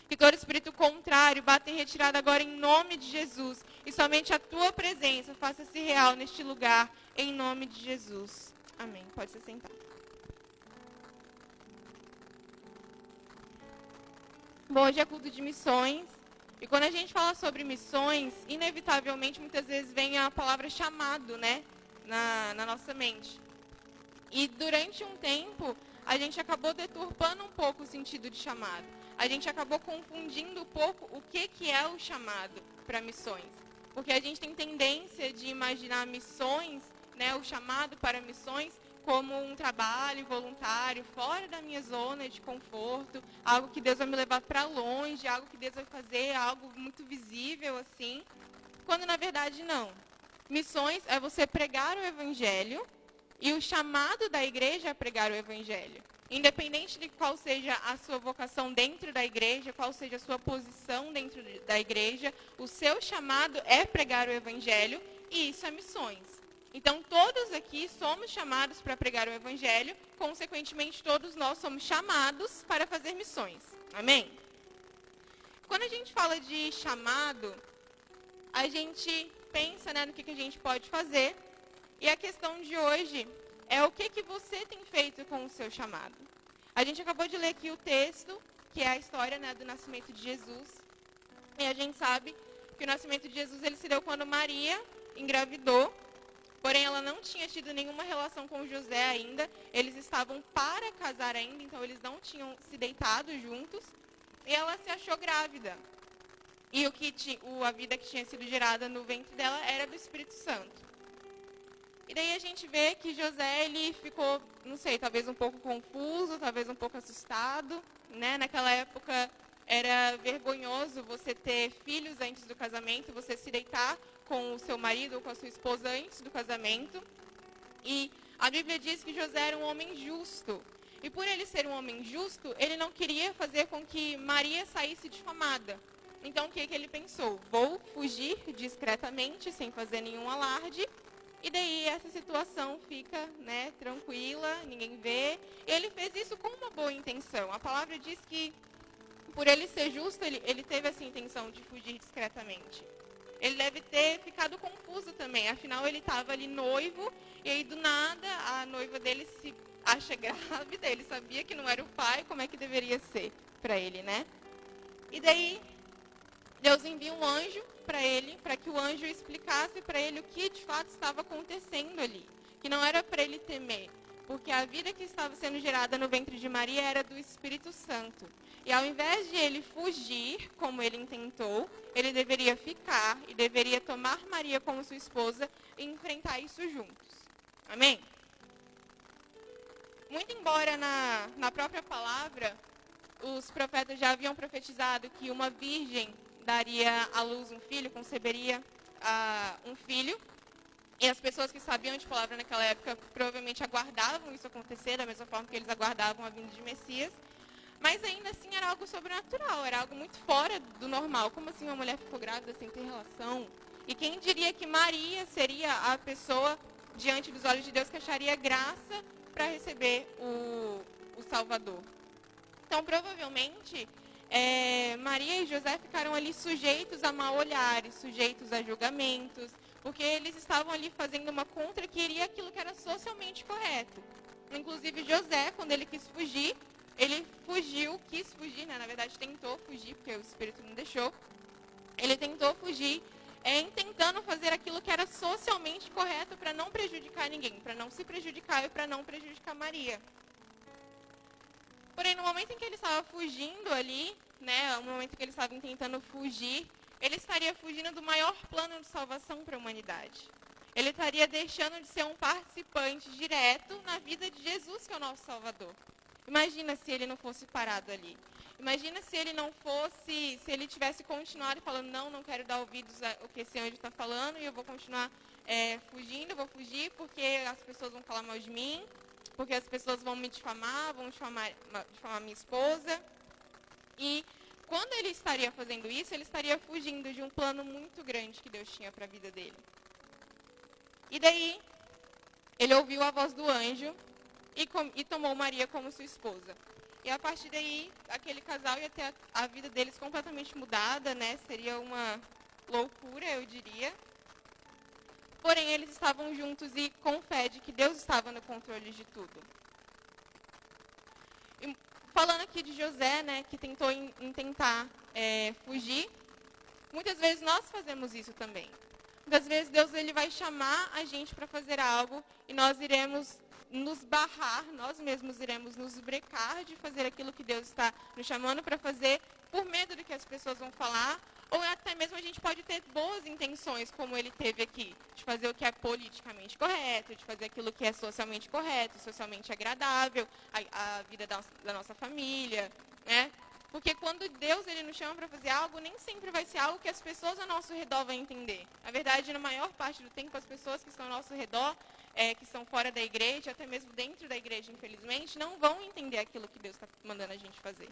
Que todo espírito contrário bata em retirada agora em nome de Jesus. E somente a tua presença faça-se real neste lugar, em nome de Jesus. Amém. Pode se sentar. Bom, hoje é culto de missões E quando a gente fala sobre missões, inevitavelmente, muitas vezes vem a palavra chamado, né, na nossa mente. E durante um tempo, a gente acabou deturpando um pouco o sentido de chamado. A gente acabou confundindo um pouco o que é o chamado para missões. Porque a gente tem tendência de imaginar missões, né, o chamado para missões, como um trabalho voluntário, fora da minha zona de conforto, algo que Deus vai me levar para longe, algo que Deus vai fazer, algo muito visível, assim, quando na verdade não. Missões é você pregar o evangelho, e o chamado da igreja é pregar o evangelho. Independente de qual seja a sua vocação dentro da igreja, qual seja a sua posição dentro da igreja, o seu chamado é pregar o evangelho, e isso é missões. Então, todos aqui somos chamados para pregar o evangelho, consequentemente, todos nós somos chamados para fazer missões. Amém? Quando a gente fala de chamado, a gente pensa, né, no que a gente pode fazer, e a questão de hoje é o que você tem feito com o seu chamado. A gente acabou de ler aqui o texto, que é a história, né, do nascimento de Jesus, e a gente sabe que o nascimento de Jesus ele se deu quando Maria engravidou. Porém, ela não tinha tido nenhuma relação com José ainda. Eles estavam para casar ainda, então eles não tinham se deitado juntos. E ela se achou grávida. E a vida que tinha sido gerada no ventre dela era do Espírito Santo. E daí a gente vê que José, ele ficou, não sei, talvez um pouco confuso, talvez um pouco assustado, né? Naquela época era vergonhoso você ter filhos antes do casamento, você se deitar com o seu marido ou com a sua esposa antes do casamento. E a Bíblia diz que José era um homem justo. E por ele ser um homem justo, ele não queria fazer com que Maria saísse difamada. Então, o que ele pensou? Vou fugir discretamente, sem fazer nenhum alarde. E daí essa situação fica, né, tranquila, ninguém vê. Ele fez isso com uma boa intenção. A palavra diz que, por ele ser justo, ele teve essa intenção de fugir discretamente. Ele deve ter ficado confuso também. Afinal, ele estava ali noivo, e aí do nada a noiva dele se acha grávida. Ele sabia que não era o pai, como é que deveria ser para ele, né? E daí Deus envia um anjo para ele, para que o anjo explicasse para ele o que de fato estava acontecendo ali. Que não era para ele temer, porque a vida que estava sendo gerada no ventre de Maria era do Espírito Santo. E ao invés de ele fugir, como ele intentou, ele deveria ficar e deveria tomar Maria como sua esposa e enfrentar isso juntos. Amém? Muito embora na própria palavra, os profetas já haviam profetizado que uma virgem daria à luz um filho, conceberia um filho. E as pessoas que sabiam de palavra naquela época provavelmente aguardavam isso acontecer, da mesma forma que eles aguardavam a vinda de Messias. Mas ainda assim era algo sobrenatural, era algo muito fora do normal. Como assim uma mulher ficou grávida sem ter relação? E quem diria que Maria seria a pessoa diante dos olhos de Deus que acharia graça para receber o Salvador? Então, provavelmente, Maria e José ficaram ali sujeitos a mau olhares, sujeitos a julgamentos, porque eles estavam ali fazendo uma contra que iria aquilo que era socialmente correto. Inclusive, José, quando ele quis fugir, quis fugir, né? Na verdade tentou fugir, porque o Espírito não deixou. Ele tentou fugir, tentando fazer aquilo que era socialmente correto para não prejudicar ninguém, para não se prejudicar e para não prejudicar Maria. Porém, no momento em que ele estava fugindo ali, né, no momento em que ele estava tentando fugir, ele estaria fugindo do maior plano de salvação para a humanidade. Ele estaria deixando de ser um participante direto na vida de Jesus, que é o nosso Salvador. Imagina se ele não fosse parado ali. Imagina se ele não fosse, se ele tivesse continuado falando, não quero dar ouvidos ao que esse anjo está falando e eu vou continuar fugindo, eu vou fugir porque as pessoas vão falar mal de mim, porque as pessoas vão me difamar, vão difamar minha esposa. E quando ele estaria fazendo isso, ele estaria fugindo de um plano muito grande que Deus tinha para a vida dele. E daí, ele ouviu a voz do anjo e tomou Maria como sua esposa. E a partir daí, aquele casal ia ter a vida deles completamente mudada, né? Seria uma loucura, eu diria. Porém, eles estavam juntos e com fé de que Deus estava no controle de tudo. E falando aqui de José, né, que tentou tentar fugir, muitas vezes nós fazemos isso também. Muitas vezes Deus ele vai chamar a gente para fazer algo e nós iremos nos barrar, nós mesmos iremos nos brecar de fazer aquilo que Deus está nos chamando para fazer por medo do que as pessoas vão falar, ou até mesmo a gente pode ter boas intenções, como ele teve aqui, de fazer o que é politicamente correto, de fazer aquilo que é socialmente correto, socialmente agradável, a vida da nossa família, né? Porque quando Deus ele nos chama para fazer algo, nem sempre vai ser algo que as pessoas ao nosso redor vão entender. Na verdade, na maior parte do tempo, as pessoas que estão ao nosso redor, que estão fora da igreja, até mesmo dentro da igreja, infelizmente, não vão entender aquilo que Deus está mandando a gente fazer.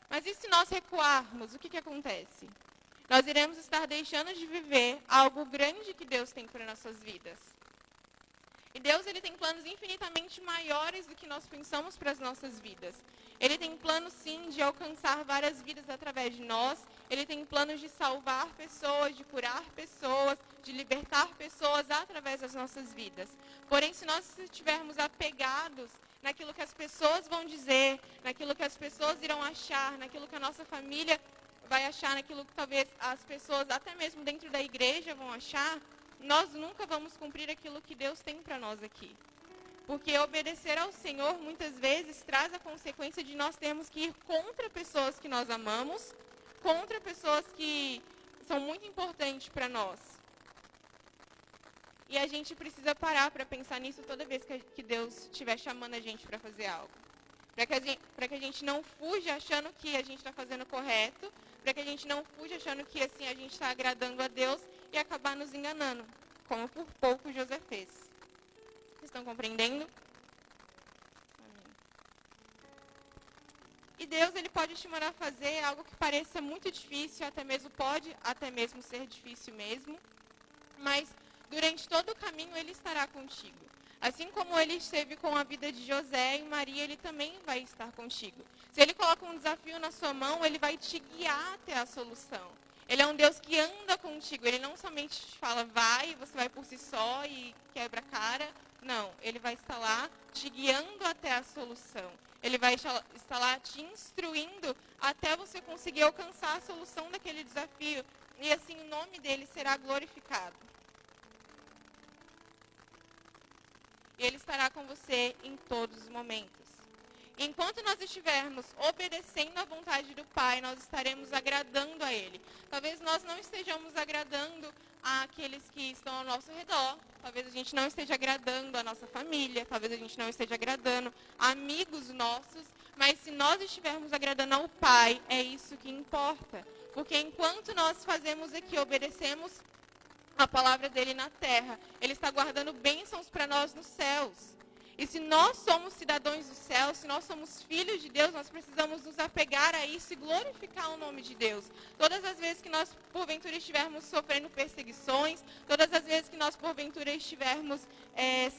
Mas e se nós recuarmos, o que acontece? Nós iremos estar deixando de viver algo grande que Deus tem para nossas vidas. E Deus ele tem planos infinitamente maiores do que nós pensamos para as nossas vidas. Ele tem planos, sim, de alcançar várias vidas através de nós. Ele tem planos de salvar pessoas, de curar pessoas, de libertar pessoas através das nossas vidas. Porém, se nós estivermos apegados naquilo que as pessoas vão dizer, naquilo que as pessoas irão achar, naquilo que a nossa família vai achar, naquilo que talvez as pessoas, até mesmo dentro da igreja, vão achar, nós nunca vamos cumprir aquilo que Deus tem para nós aqui. Porque obedecer ao Senhor, muitas vezes, traz a consequência de nós termos que ir contra pessoas que nós amamos, contra pessoas que são muito importantes para nós. E a gente precisa parar para pensar nisso toda vez que Deus estiver chamando a gente para fazer algo. Para que a gente não fuja achando que a gente está fazendo correto, para que a gente não fuja achando que assim a gente está agradando a Deus e acabar nos enganando, como por pouco José fez. Vocês estão compreendendo? Amém. E Deus ele pode te mandar fazer algo que pareça muito difícil, pode até mesmo ser difícil mesmo, mas durante todo o caminho ele estará contigo. Assim como ele esteve com a vida de José e Maria, ele também vai estar contigo. Se ele coloca um desafio na sua mão, ele vai te guiar até a solução. Ele é um Deus que anda contigo. Ele não somente te fala, vai, você vai por si só e quebra a cara. Não, ele vai estar lá te guiando até a solução. Ele vai estar lá te instruindo até você conseguir alcançar a solução daquele desafio. E assim o nome dele será glorificado. E ele estará com você em todos os momentos. Enquanto nós estivermos obedecendo à vontade do Pai, nós estaremos agradando a Ele. Talvez nós não estejamos agradando àqueles que estão ao nosso redor. Talvez a gente não esteja agradando a nossa família. Talvez a gente não esteja agradando amigos nossos. Mas se nós estivermos agradando ao Pai, é isso que importa. Porque enquanto nós fazemos aqui, obedecemos a palavra dele na terra, ele está guardando bênçãos para nós nos céus. E se nós somos cidadãos do céu, se nós somos filhos de Deus, nós precisamos nos apegar a isso e glorificar o nome de Deus. Todas as vezes que nós, porventura, estivermos sofrendo perseguições, todas as vezes que nós, porventura, estivermos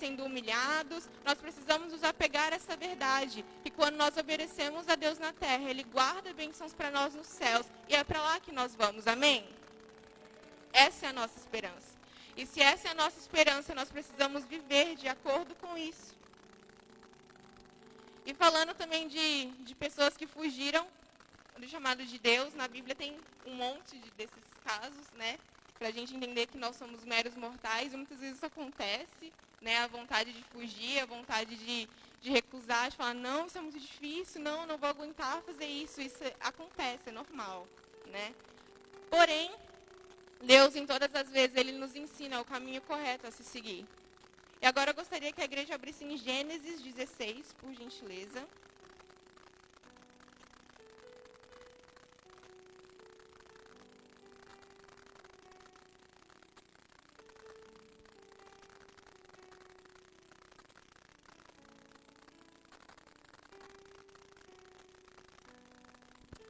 sendo humilhados, nós precisamos nos apegar a essa verdade. Que quando nós obedecemos a Deus na terra, Ele guarda bênçãos para nós nos céus. E é para lá que nós vamos. Amém? Essa é a nossa esperança. E se essa é a nossa esperança, nós precisamos viver de acordo com isso. E falando também de pessoas que fugiram do chamado de Deus, na Bíblia tem um monte desses casos, né? Para a gente entender que nós somos meros mortais, e muitas vezes isso acontece, né? A vontade de fugir, a vontade de recusar, de falar, não, isso é muito difícil, não vou aguentar fazer isso. Isso acontece, é normal, né? Porém, Deus, em todas as vezes, Ele nos ensina o caminho correto a se seguir. E agora eu gostaria que a igreja abrisse em Gênesis 16, por gentileza.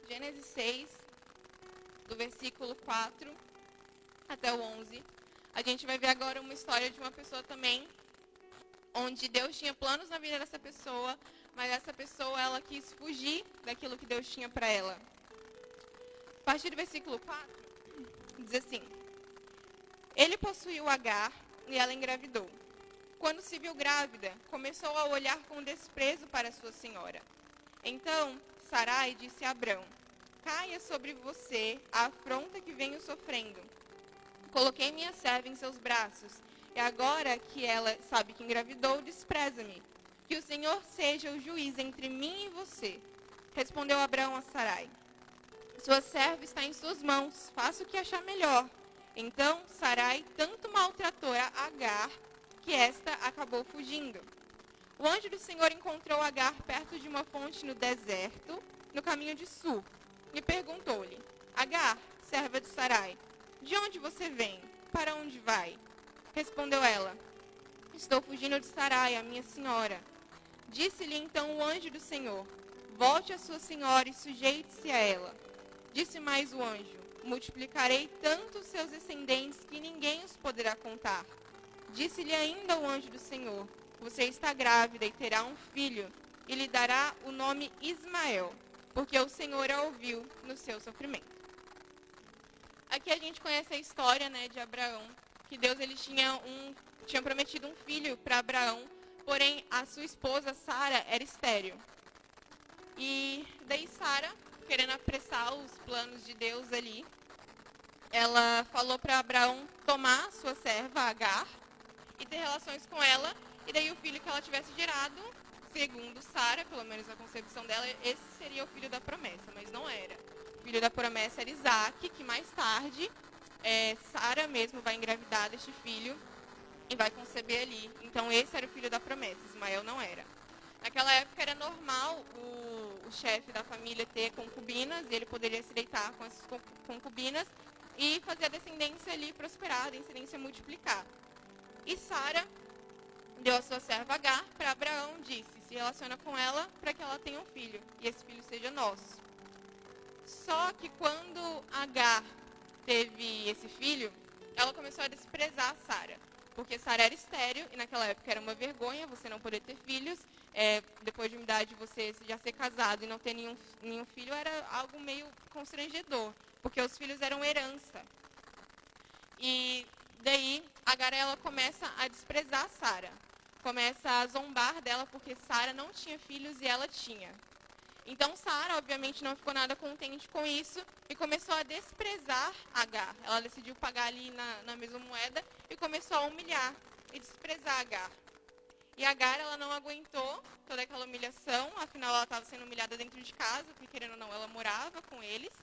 Gênesis 6, do versículo 4 até o 11. A gente vai ver agora uma história de uma pessoa também, onde Deus tinha planos na vida dessa pessoa, mas essa pessoa, ela quis fugir daquilo que Deus tinha para ela. A partir do versículo 4, diz assim: Ele possuiu Agar e ela engravidou. Quando se viu grávida, começou a olhar com desprezo para sua senhora. Então, Sarai disse a Abrão: caia sobre você a afronta que venho sofrendo. Coloquei minha serva em seus braços, e agora que ela sabe que engravidou, despreza-me. Que o Senhor seja o juiz entre mim e você. Respondeu Abraão a Sarai. Sua serva está em suas mãos, faça o que achar melhor. Então Sarai tanto maltratou a Agar, que esta acabou fugindo. O anjo do Senhor encontrou Agar perto de uma fonte no deserto, no caminho de Sur, e perguntou-lhe: Agar, serva de Sarai, de onde você vem? Para onde vai? Respondeu ela: Estou fugindo de Sarai, a minha senhora. Disse-lhe então o anjo do Senhor: Volte a sua senhora e sujeite-se a ela. Disse mais o anjo: Multiplicarei tanto os seus descendentes que ninguém os poderá contar. Disse-lhe ainda o anjo do Senhor: Você está grávida e terá um filho, e lhe dará o nome Ismael, porque o Senhor a ouviu no seu sofrimento. Aqui a gente conhece a história, né, de Abraão, que Deus ele tinha prometido um filho para Abraão, porém a sua esposa Sara era estéril. E daí Sara, querendo apressar os planos de Deus ali, ela falou para Abraão tomar sua serva Agar e ter relações com ela, e daí o filho que ela tivesse gerado, segundo Sara, pelo menos a concepção dela, esse seria o filho da promessa, mas não era. O filho da promessa era Isaac, que mais tarde Sara mesmo vai engravidar deste filho e vai conceber ali. Então esse era o filho da promessa, Ismael não era. Naquela época era normal o chefe da família ter concubinas, e ele poderia se deitar com essas concubinas e fazer a descendência ali prosperar, a descendência multiplicar. E Sara deu a sua serva Agar para Abraão, disse: se relaciona com ela para que ela tenha um filho, e esse filho seja nosso. Só que quando Agar teve esse filho, ela começou a desprezar Sara, porque Sara era estéril, e naquela época era uma vergonha você não poder ter filhos. Depois de uma idade você já ser casado e não ter nenhum filho era algo meio constrangedor, porque os filhos eram herança. E daí Agar ela começa a desprezar Sara, começa a zombar dela porque Sara não tinha filhos e ela tinha. Então Sara, obviamente, não ficou nada contente com isso e começou a desprezar Agar. Ela decidiu pagar ali na mesma moeda e começou a humilhar e desprezar Agar. E Agar, ela não aguentou toda aquela humilhação, afinal ela estava sendo humilhada dentro de casa, porque querendo ou não, ela morava com eles.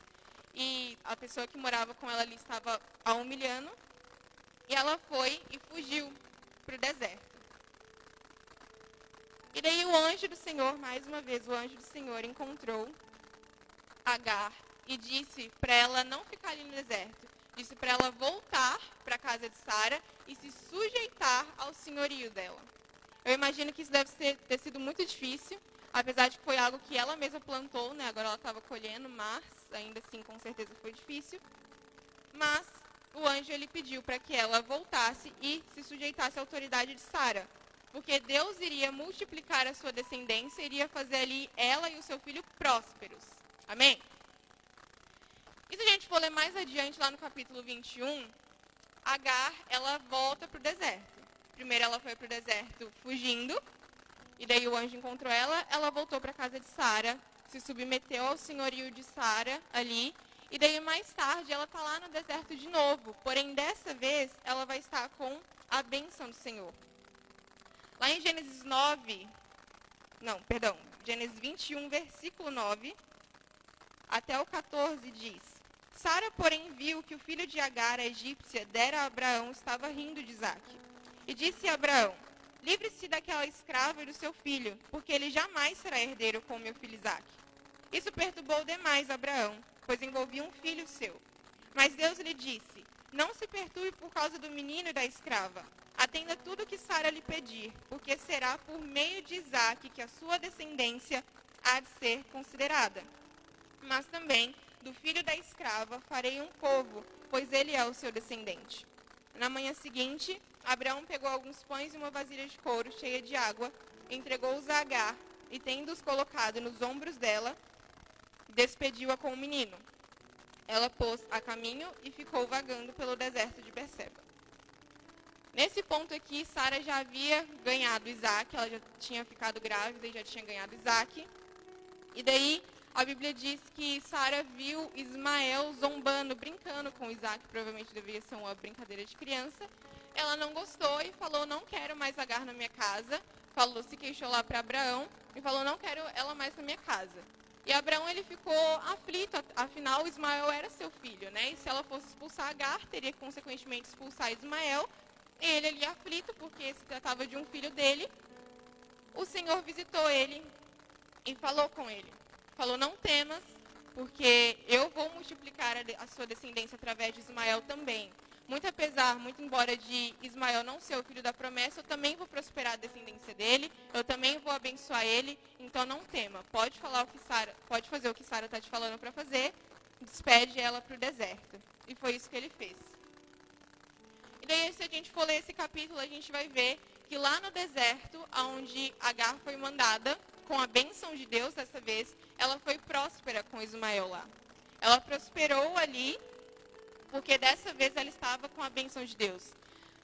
E a pessoa que morava com ela ali estava a humilhando. E ela foi e fugiu para o deserto. E daí o anjo do Senhor, mais uma vez, o anjo do Senhor encontrou Agar e disse para ela não ficar ali no deserto. Disse para ela voltar para a casa de Sara e se sujeitar ao senhorio dela. Eu imagino que isso deve ter sido muito difícil, apesar de que foi algo que ela mesma plantou, né? Agora ela estava colhendo, mas ainda assim com certeza foi difícil. Mas o anjo ele pediu para que ela voltasse e se sujeitasse à autoridade de Sara, porque Deus iria multiplicar a sua descendência, iria fazer ali ela e o seu filho prósperos. Amém? E se a gente for ler mais adiante, lá no capítulo 21, Agar, ela volta para o deserto. Primeiro ela foi para o deserto fugindo, e daí o anjo encontrou ela, ela voltou para a casa de Sara, se submeteu ao senhorio de Sara ali, e daí mais tarde ela está lá no deserto de novo, porém dessa vez ela vai estar com a bênção do Senhor. Lá em Gênesis 21, versículo 9, até o 14 diz: Sara, porém, viu que o filho de Agar, a egípcia, dera a Abraão, estava rindo de Isaac. E disse a Abraão: livre-se daquela escrava e do seu filho, porque ele jamais será herdeiro com meu filho Isaac. Isso perturbou demais Abraão, pois envolvia um filho seu. Mas Deus lhe disse: não se perturbe por causa do menino e da escrava. Atenda tudo o que Sara lhe pedir, porque será por meio de Isaac que a sua descendência há de ser considerada. Mas também do filho da escrava farei um povo, pois ele é o seu descendente. Na manhã seguinte, Abraão pegou alguns pães e uma vasilha de couro cheia de água, entregou-os a Agar, e tendo-os colocado nos ombros dela, despediu-a com o menino. Ela pôs a caminho e ficou vagando pelo deserto de Berseba. Nesse ponto aqui, Sara já havia ganhado Isaac, ela já tinha ficado grávida e já tinha ganhado Isaac. E daí, a Bíblia diz que Sara viu Ismael zombando, brincando com Isaac, provavelmente deveria ser uma brincadeira de criança. Ela não gostou e falou, não quero mais Agar na minha casa. Falou, se queixou lá para Abraão e falou, não quero ela mais na minha casa. E Abraão, ele ficou aflito, afinal Ismael era seu filho, né? E se ela fosse expulsar Agar, teria que consequentemente expulsar Ismael. E ele ali aflito, porque se tratava de um filho dele. O Senhor visitou ele e falou com ele. Falou, não temas, porque eu vou multiplicar a sua descendência através de Ismael também. Muito apesar, muito embora de Ismael não ser o filho da promessa, eu também vou prosperar a descendência dele, eu também vou abençoar ele, então não tema. Pode fazer o que Sara está te falando para fazer, despede ela para o deserto. E foi isso que ele fez. E daí, se a gente for ler esse capítulo, a gente vai ver que lá no deserto, onde Agar foi mandada, com a bênção de Deus dessa vez, ela foi próspera com Ismael lá. Ela prosperou ali, porque dessa vez ela estava com a bênção de Deus.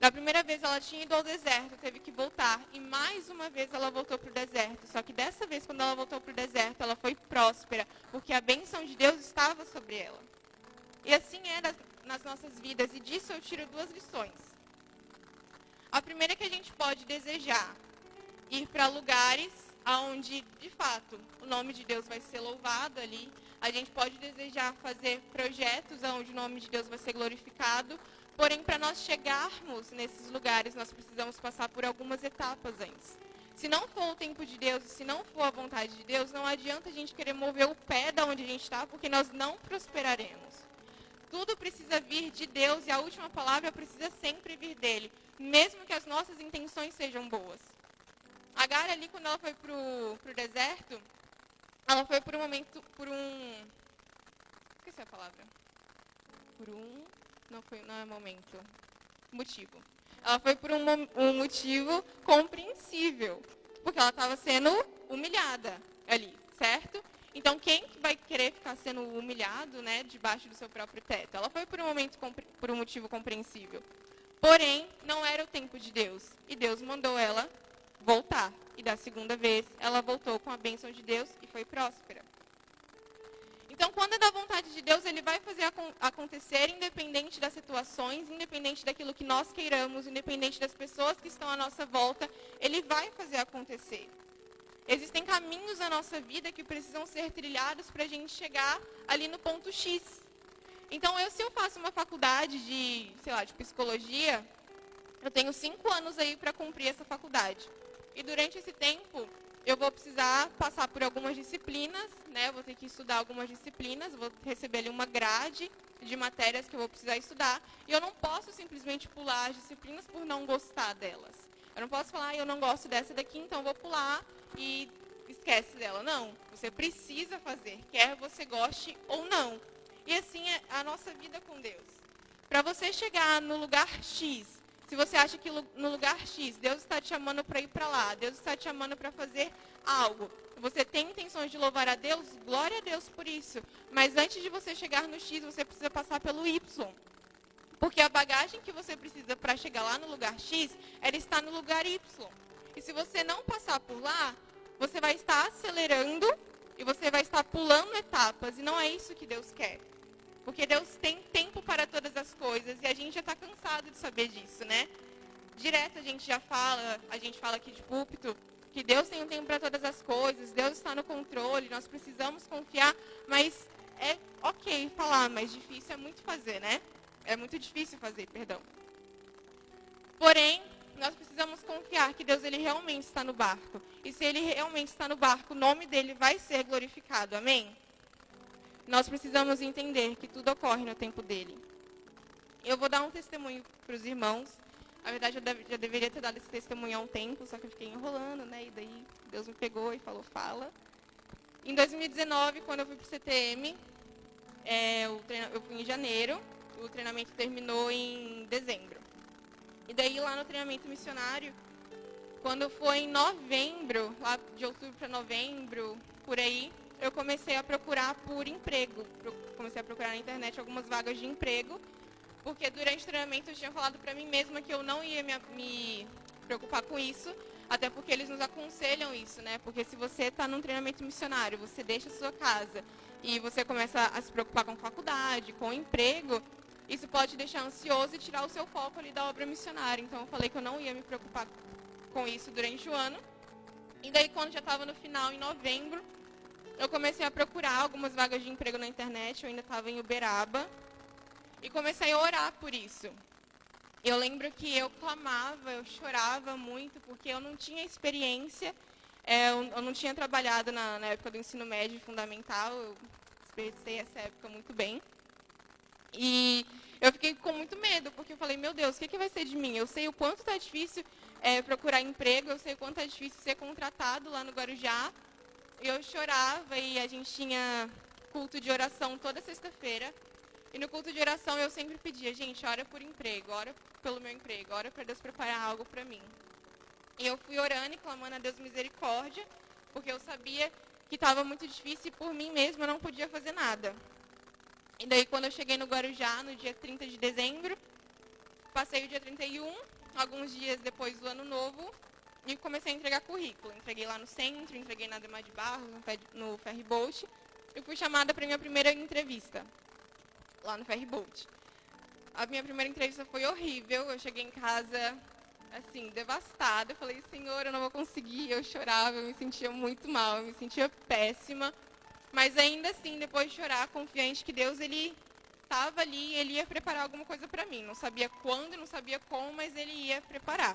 Da primeira vez ela tinha ido ao deserto, teve que voltar. E mais uma vez ela voltou para o deserto. Só que dessa vez, quando ela voltou para o deserto, ela foi próspera, porque a bênção de Deus estava sobre ela. E assim é nas nossas vidas. E disso eu tiro 2 lições. A primeira é que a gente pode desejar ir para lugares onde, de fato, o nome de Deus vai ser louvado ali. A gente pode desejar fazer projetos onde o nome de Deus vai ser glorificado. Porém, para nós chegarmos nesses lugares, nós precisamos passar por algumas etapas antes. Se não for o tempo de Deus, se não for a vontade de Deus, não adianta a gente querer mover o pé da onde a gente está, porque nós não prosperaremos. Tudo precisa vir de Deus e a última palavra precisa sempre vir dele, mesmo que as nossas intenções sejam boas. Agar ali, quando ela foi para o deserto, ela foi por um momento, esqueci a palavra. Não é momento. Motivo. Ela foi por um motivo compreensível, porque ela estava sendo humilhada ali, certo? Então, quem vai querer ficar sendo humilhado, né, debaixo do seu próprio teto? Ela foi por um motivo compreensível. Porém, não era o tempo de Deus. E Deus mandou ela voltar. E da segunda vez, ela voltou com a bênção de Deus e foi próspera. Então, quando é da vontade de Deus, Ele vai fazer acontecer, independente das situações, independente daquilo que nós queiramos, independente das pessoas que estão à nossa volta, Ele vai fazer acontecer. Existem caminhos na nossa vida que precisam ser trilhados para a gente chegar ali no ponto X. Então, se eu faço uma faculdade de psicologia, eu tenho 5 anos aí para cumprir essa faculdade. E durante esse tempo, eu vou precisar passar por algumas disciplinas, né? Eu vou ter que estudar algumas disciplinas, vou receber ali uma grade de matérias que eu vou precisar estudar. E eu não posso simplesmente pular as disciplinas por não gostar delas. Eu não posso falar, eu não gosto dessa daqui, então eu vou pular e esquece dela. Não, você precisa fazer, quer você goste ou não. E assim é a nossa vida com Deus. Para você chegar no lugar X, se você acha que no lugar X, Deus está te chamando para ir para lá, Deus está te chamando para fazer algo, você tem intenções de louvar a Deus, glória a Deus por isso. Mas antes de você chegar no X, você precisa passar pelo Y. Porque a bagagem que você precisa para chegar lá no lugar X, ela está no lugar Y. E se você não passar por lá, você vai estar acelerando e você vai estar pulando etapas. E não é isso que Deus quer. Porque Deus tem tempo para todas as coisas e a gente já está cansado de saber disso, né? Direto a gente fala aqui de púlpito, que Deus tem um tempo para todas as coisas, Deus está no controle, nós precisamos confiar, mas é ok falar, mas difícil é muito fazer, né? É muito difícil fazer, perdão. Porém, nós precisamos confiar que Deus ele realmente está no barco. E se Ele realmente está no barco, o nome dEle vai ser glorificado, amém? Nós precisamos entender que tudo ocorre no tempo dEle. Eu vou dar um testemunho para os irmãos. Na verdade, eu já deveria ter dado esse testemunho há um tempo, só que eu fiquei enrolando, né? E daí Deus me pegou e falou, fala. Em 2019, quando eu fui para o CTM, eu fui em janeiro, o treinamento terminou em dezembro. E daí, lá no treinamento missionário, quando foi em novembro, lá de outubro para novembro, por aí, eu comecei a procurar por emprego. Comecei a procurar na internet algumas vagas de emprego, porque durante o treinamento eu tinha falado para mim mesma que eu não ia me preocupar com isso, Até porque eles nos aconselham isso, né? Porque se você está num treinamento missionário, você deixa a sua casa e você começa a se preocupar com faculdade, com emprego, isso pode deixar ansioso e tirar o seu foco ali da obra missionária. Então eu falei que eu não ia me preocupar com isso durante o ano. E daí quando já estava no final, em novembro, eu comecei a procurar algumas vagas de emprego na internet. Eu ainda estava em Uberaba. E comecei a orar por isso. Eu lembro que eu clamava, eu chorava muito, porque eu não tinha experiência. Eu não tinha trabalhado na época do ensino médio fundamental. Eu experienciei essa época muito bem. E eu fiquei com muito medo, porque eu falei, meu Deus, o que vai ser de mim? Eu sei o quanto está difícil procurar emprego, eu sei o quanto é difícil ser contratado lá no Guarujá. Eu chorava e a gente tinha culto de oração toda sexta-feira. E no culto de oração eu sempre pedia, gente, ora por emprego, ora pelo meu emprego, ora para Deus preparar algo para mim. E eu fui orando e clamando a Deus misericórdia, porque eu sabia que estava muito difícil e por mim mesma eu não podia fazer nada. E daí quando eu cheguei no Guarujá, no dia 30 de dezembro, passei o dia 31, alguns dias depois do ano novo, e comecei a entregar currículo. Entreguei lá no centro, entreguei na Ademar de Barros, no Ferryboat, e fui chamada para a minha primeira entrevista, lá no Ferryboat. A minha primeira entrevista foi horrível, eu cheguei em casa, assim, devastada. Eu falei, Senhor, eu não vou conseguir. Eu chorava, eu me sentia muito mal, eu me sentia péssima. Mas ainda assim, depois de chorar, confiante que Deus, Ele estava ali, Ele ia preparar alguma coisa para mim. Não sabia quando, não sabia como, mas Ele ia preparar.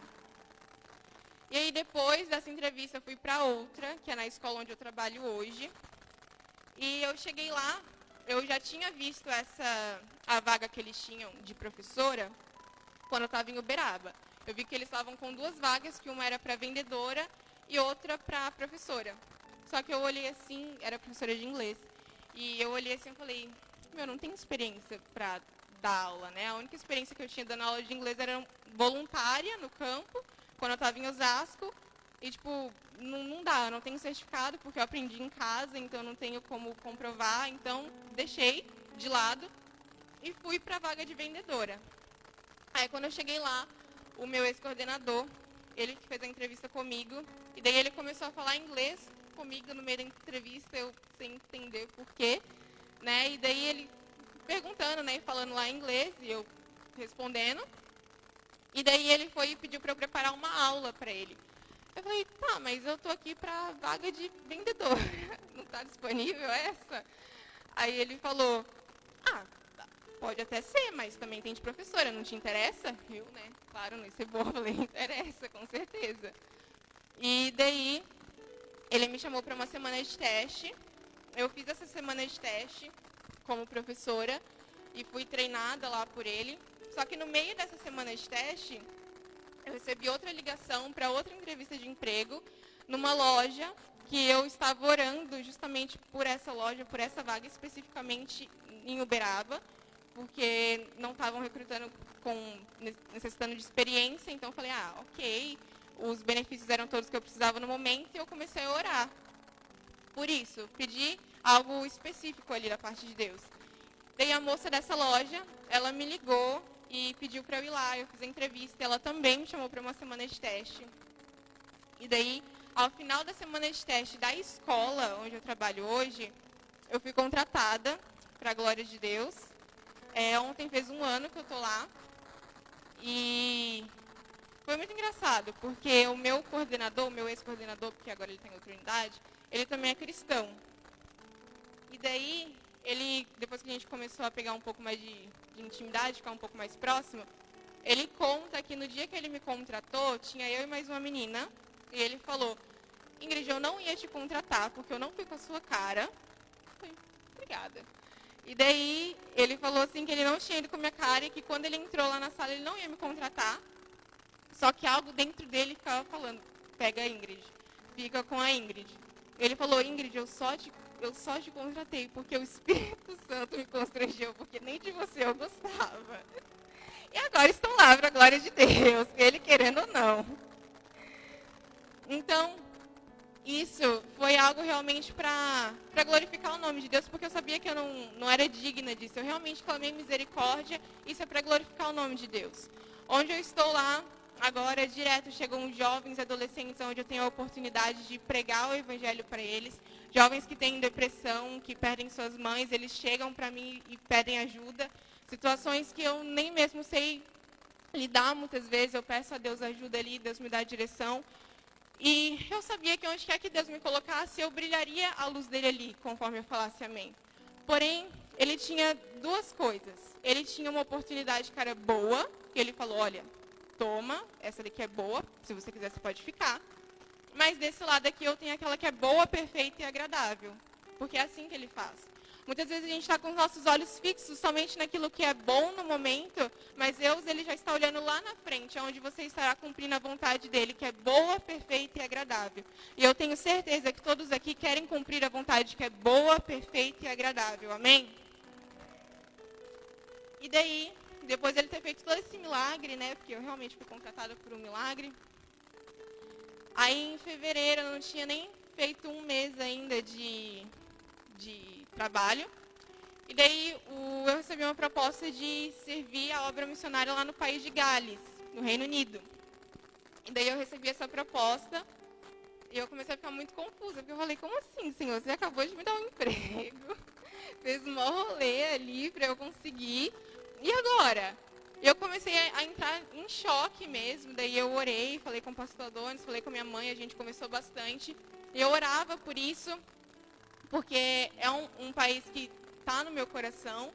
E aí, depois dessa entrevista, eu fui para outra, que é na escola onde eu trabalho hoje. E eu cheguei lá, eu já tinha visto a vaga que eles tinham de professora quando eu estava em Uberaba. Eu vi que eles estavam com duas vagas, que uma era para vendedora e outra para professora. Só que eu olhei assim, era professora de inglês, e eu olhei assim e falei, eu não tenho experiência para dar aula, né? A única experiência que eu tinha dando aula de inglês era voluntária no campo, quando eu estava em Osasco, e tipo, não dá, eu não tenho certificado, porque eu aprendi em casa, então eu não tenho como comprovar, então deixei de lado e fui para a vaga de vendedora. Aí quando eu cheguei lá, o meu ex-coordenador, ele que fez a entrevista comigo, e daí ele começou a falar inglês comigo no meio da entrevista, eu sem entender o porquê, né? E daí ele perguntando, né, falando lá em inglês, e eu respondendo. E daí ele foi e pediu para eu preparar uma aula para ele. Eu falei, tá, mas eu tô aqui para vaga de vendedor, não está disponível essa? Aí ele falou, pode até ser, mas também tem de professora, não te interessa? Eu, né, claro, não ia ser boa, falei, interessa, com certeza. E daí ele me chamou para uma semana de teste. Eu fiz essa semana de teste como professora e fui treinada lá por ele. Só que no meio dessa semana de teste, eu recebi outra ligação para outra entrevista de emprego numa loja que eu estava orando justamente por essa loja, por essa vaga especificamente em Uberaba, porque não estavam recrutando necessitando de experiência. Então eu falei, ok, os benefícios eram todos que eu precisava no momento, e eu comecei a orar. Por isso, pedi algo específico ali da parte de Deus. Daí a moça dessa loja, ela me ligou e pediu para eu ir lá. Eu fiz a entrevista, ela também me chamou para uma semana de teste. E daí, ao final da semana de teste da escola onde eu trabalho hoje, eu fui contratada, para a glória de Deus. Ontem fez 1 ano que eu estou lá. E foi muito engraçado, porque o meu coordenador, o meu ex-coordenador, porque agora ele tem outra unidade, ele também é cristão. E daí, depois que a gente começou a pegar um pouco mais de intimidade, ficar um pouco mais próximo, ele conta que no dia que ele me contratou, tinha eu e mais uma menina, e ele falou, Ingrid, eu não ia te contratar, porque eu não fui com a sua cara. Eu falei, obrigada. E daí, ele falou assim que ele não tinha ido com a minha cara e que quando ele entrou lá na sala, ele não ia me contratar. Só que algo dentro dele ficava falando, pega a Ingrid, fica com a Ingrid. Ele falou, Ingrid, eu só te contratei porque o Espírito Santo me constrangeu, porque nem de você eu gostava. E agora estão lá para a glória de Deus, ele querendo ou não. Então, isso foi algo realmente para glorificar o nome de Deus, porque eu sabia que eu não era digna disso. Eu realmente clamei misericórdia, isso é para glorificar o nome de Deus. Onde eu estou lá, agora direto chegam jovens, adolescentes, onde eu tenho a oportunidade de pregar o evangelho para eles. Jovens que têm depressão, que perdem suas mães, eles chegam para mim e pedem ajuda. Situações que eu nem mesmo sei lidar muitas vezes, eu peço a Deus ajuda ali, Deus me dá a direção. E eu sabia que onde quer que Deus me colocasse, eu brilharia a luz dele ali, conforme eu falasse amém. Porém, ele tinha duas coisas. Ele tinha uma oportunidade que era boa, que ele falou, olha, toma, essa daqui é boa, se você quiser você pode ficar. Mas desse lado aqui eu tenho aquela que é boa, perfeita e agradável. Porque é assim que ele faz. Muitas vezes a gente está com os nossos olhos fixos somente naquilo que é bom no momento, mas Deus ele já está olhando lá na frente, onde você estará cumprindo a vontade dele, que é boa, perfeita e agradável. E eu tenho certeza que todos aqui querem cumprir a vontade que é boa, perfeita e agradável. Amém? E daí, depois de ele ter feito todo esse milagre, né, porque eu realmente fui contratada por um milagre, aí em fevereiro eu não tinha nem feito um mês ainda de trabalho. E daí eu recebi uma proposta de servir a obra missionária lá no país de Gales, no Reino Unido. E daí eu recebi essa proposta e eu comecei a ficar muito confusa, porque eu falei, como assim, Senhor? Você acabou de me dar um emprego, fez um maior rolê ali para eu conseguir. E agora? Eu comecei a entrar em choque mesmo, daí eu orei, falei com o pastor Adonis, falei com a minha mãe, a gente conversou bastante. E eu orava por isso, porque é um país que está no meu coração,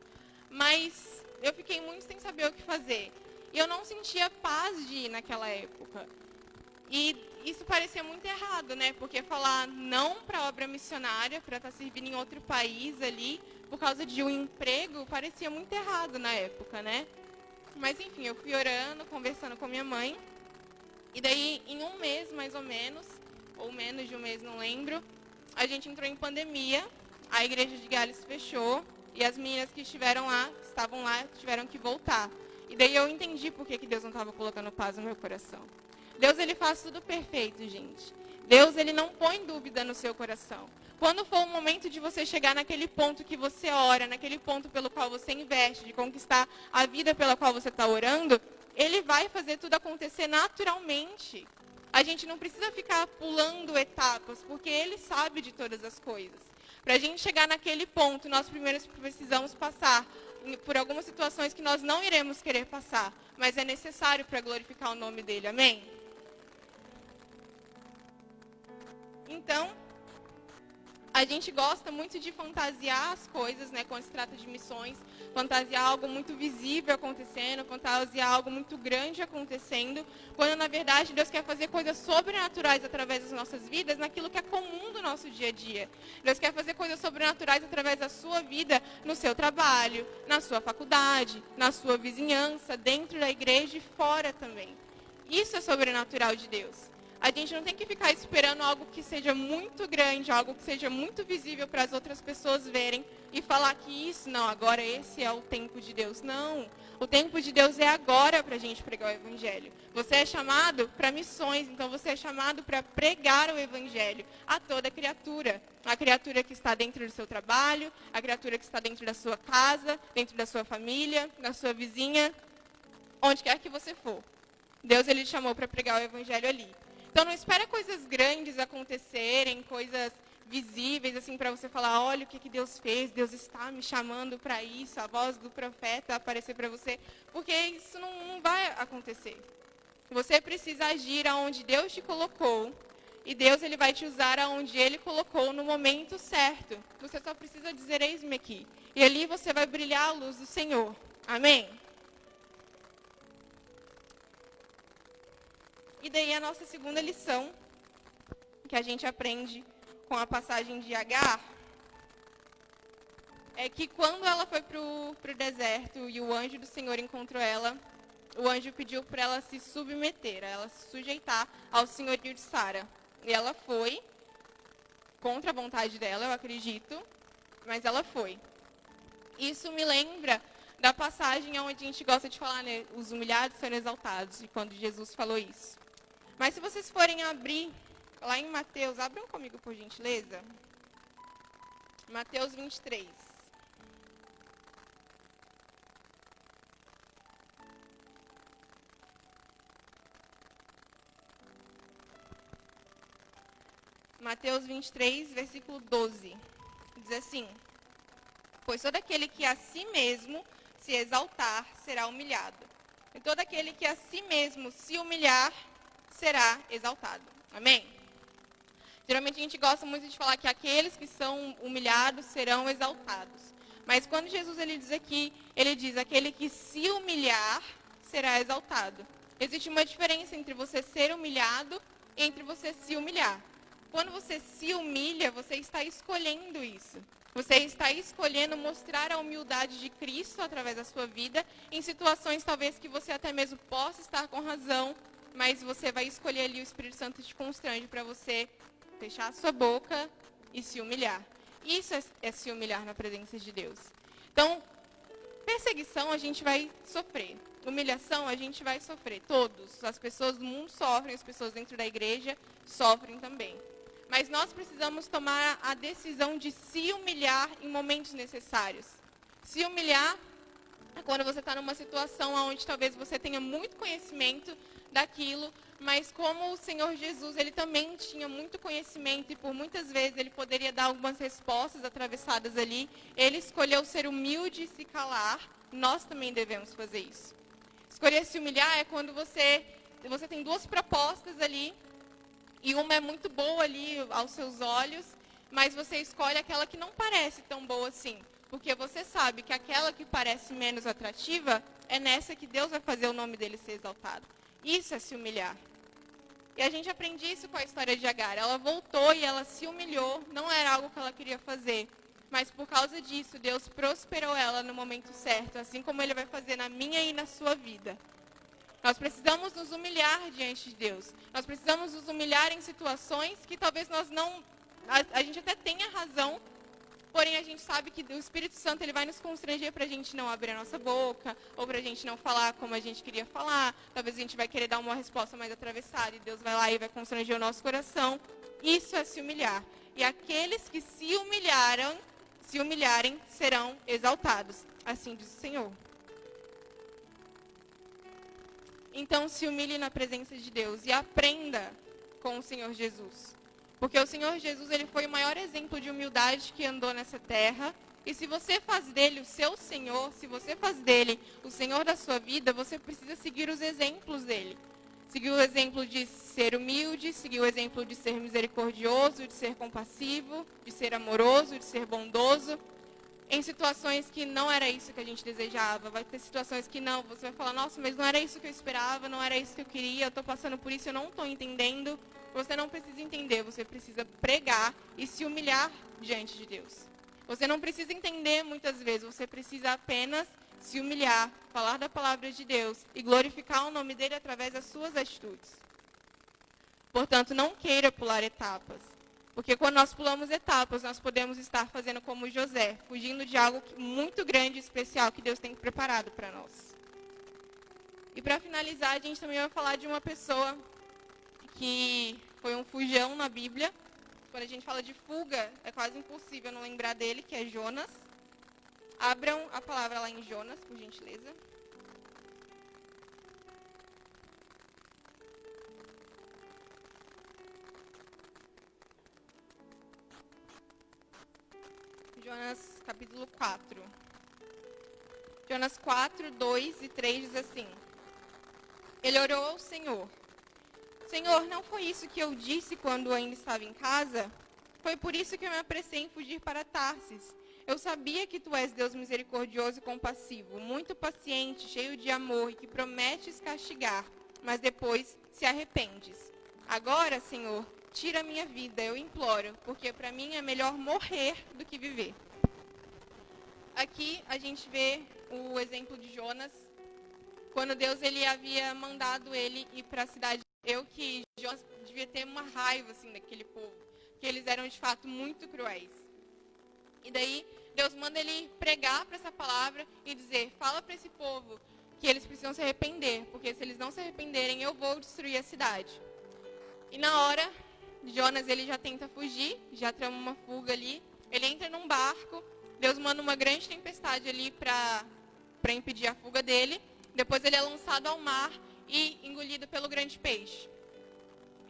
mas eu fiquei muito sem saber o que fazer. E eu não sentia paz de ir naquela época. E isso parecia muito errado, né? Porque falar não para a obra missionária, para estar servindo em outro país ali, por causa de um emprego, parecia muito errado na época, né? Mas enfim, eu fui orando, conversando com minha mãe. E daí, em um mês mais ou menos, ou menos de um mês, não lembro, a gente entrou em pandemia, a igreja de Gales fechou e as meninas que estavam lá, tiveram que voltar. E daí eu entendi por que Deus não estava colocando paz no meu coração. Deus, ele faz tudo perfeito, gente. Deus, ele não põe dúvida no seu coração. Quando for o momento de você chegar naquele ponto que você ora, naquele ponto pelo qual você investe, de conquistar a vida pela qual você está orando, ele vai fazer tudo acontecer naturalmente. A gente não precisa ficar pulando etapas, porque ele sabe de todas as coisas. Para a gente chegar naquele ponto, nós primeiro precisamos passar por algumas situações que nós não iremos querer passar, mas é necessário para glorificar o nome dele. Amém? Então, a gente gosta muito de fantasiar as coisas, né, quando se trata de missões, fantasiar algo muito visível acontecendo, fantasiar algo muito grande acontecendo, quando na verdade Deus quer fazer coisas sobrenaturais através das nossas vidas, naquilo que é comum do nosso dia a dia. Deus quer fazer coisas sobrenaturais através da sua vida, no seu trabalho, na sua faculdade, na sua vizinhança, dentro da igreja e fora também. Isso é sobrenatural de Deus. A gente não tem que ficar esperando algo que seja muito grande, algo que seja muito visível para as outras pessoas verem e falar que isso, não, agora esse é o tempo de Deus. Não, o tempo de Deus é agora para a gente pregar o Evangelho. Você é chamado para missões, então você é chamado para pregar o Evangelho a toda criatura. A criatura que está dentro do seu trabalho, a criatura que está dentro da sua casa, dentro da sua família, da sua vizinha, onde quer que você for. Deus, ele te chamou para pregar o Evangelho ali. Então, não espere coisas grandes acontecerem, coisas visíveis, assim, para você falar, olha o que Deus fez, Deus está me chamando para isso, a voz do profeta aparecer para você, porque isso não vai acontecer. Você precisa agir aonde Deus te colocou, e Deus, ele vai te usar aonde ele colocou no momento certo. Você só precisa dizer, eis-me aqui. E ali você vai brilhar a luz do Senhor. Amém? E daí a nossa segunda lição, que a gente aprende com a passagem de Agar, é que quando ela foi para o deserto e o anjo do Senhor encontrou ela, o anjo pediu para ela se submeter, a ela se sujeitar ao senhorio de Sara. E ela foi, contra a vontade dela, eu acredito, mas ela foi. Isso me lembra da passagem onde a gente gosta de falar, né, os humilhados serão exaltados, e quando Jesus falou isso. Mas se vocês forem abrir, lá em Mateus, abram comigo por gentileza. Mateus 23. Mateus 23, versículo 12. Diz assim: pois todo aquele que a si mesmo se exaltar será humilhado, e todo aquele que a si mesmo se humilhar será exaltado. Amém? Geralmente a gente gosta muito de falar que aqueles que são humilhados serão exaltados. Mas quando Jesus ele diz aqui, ele diz: aquele que se humilhar será exaltado. Existe uma diferença entre você ser humilhado e entre você se humilhar. Quando você se humilha, você está escolhendo isso. Você está escolhendo mostrar a humildade de Cristo através da sua vida, em situações talvez que você até mesmo possa estar com razão, mas você vai escolher ali, o Espírito Santo te constrange para você fechar a sua boca e se humilhar. Isso é se humilhar na presença de Deus. Então, perseguição a gente vai sofrer. Humilhação a gente vai sofrer. Todos. As pessoas do mundo sofrem, as pessoas dentro da igreja sofrem também. Mas nós precisamos tomar a decisão de se humilhar em momentos necessários. Se humilhar é quando você está numa situação onde talvez você tenha muito conhecimento daquilo, mas como o Senhor Jesus, ele também tinha muito conhecimento e por muitas vezes ele poderia dar algumas respostas atravessadas ali, ele escolheu ser humilde e se calar. Nós também devemos fazer isso. Escolher se humilhar é quando você tem duas propostas ali, e uma é muito boa ali aos seus olhos, mas você escolhe aquela que não parece tão boa assim. Porque você sabe que aquela que parece menos atrativa, é nessa que Deus vai fazer o nome dele ser exaltado. Isso é se humilhar. E a gente aprende isso com a história de Agar. Ela voltou e ela se humilhou, não era algo que ela queria fazer. Mas por causa disso, Deus prosperou ela no momento certo, assim como ele vai fazer na minha e na sua vida. Nós precisamos nos humilhar diante de Deus. Nós precisamos nos humilhar em situações que talvez nós não... A gente até tenha razão, porém a gente sabe que o Espírito Santo ele vai nos constranger para a gente não abrir a nossa boca, ou para a gente não falar como a gente queria falar. Talvez a gente vai querer dar uma resposta mais atravessada, e Deus vai lá e vai constranger o nosso coração. Isso é se humilhar. E aqueles que se humilharem, serão exaltados. Assim diz o Senhor. Então, se humilhe na presença de Deus e aprenda com o Senhor Jesus. Porque o Senhor Jesus ele foi o maior exemplo de humildade que andou nessa terra. E se você faz dele o seu Senhor, se você faz dele o Senhor da sua vida, você precisa seguir os exemplos dele. Seguir o exemplo de ser humilde, seguir o exemplo de ser misericordioso, de ser compassivo, de ser amoroso, de ser bondoso. Em situações que não era isso que a gente desejava. Vai ter situações que não, você vai falar, nossa, mas não era isso que eu esperava, não era isso que eu queria, eu estou passando por isso, eu não estou entendendo. Você não precisa entender, você precisa pregar e se humilhar diante de Deus. Você não precisa entender muitas vezes, você precisa apenas se humilhar, falar da palavra de Deus e glorificar o nome dele através das suas atitudes. Portanto, não queira pular etapas. Porque quando nós pulamos etapas, nós podemos estar fazendo como José, fugindo de algo muito grande e especial que Deus tem preparado para nós. E para finalizar, a gente também vai falar de uma pessoa que foi um fujão na Bíblia. Quando a gente fala de fuga, é quase impossível não lembrar dele, que é Jonas. Abram a palavra lá em Jonas, por gentileza. Jonas capítulo 4. Jonas 4, 2 e 3 diz assim: ele orou ao Senhor. Senhor, não foi isso que eu disse quando ainda estava em casa? Foi por isso que eu me apressei em fugir para Tarsis. Eu sabia que tu és Deus misericordioso e compassivo, muito paciente, cheio de amor e que prometes castigar, mas depois se arrependes. Agora, Senhor, tira a minha vida, eu imploro, porque para mim é melhor morrer do que viver. Aqui a gente vê o exemplo de Jonas, quando Deus ele havia mandado ele ir para a cidade. Que Jonas devia ter uma raiva assim, daquele povo, que eles eram de fato muito cruéis. E daí Deus manda ele pregar para essa palavra e dizer, fala para esse povo que eles precisam se arrepender, porque se eles não se arrependerem, eu vou destruir a cidade. E na hora, Jonas ele já tenta fugir, já trama uma fuga ali, ele entra num barco, Deus manda uma grande tempestade ali para impedir a fuga dele, depois ele é lançado ao mar e engolido pelo grande peixe.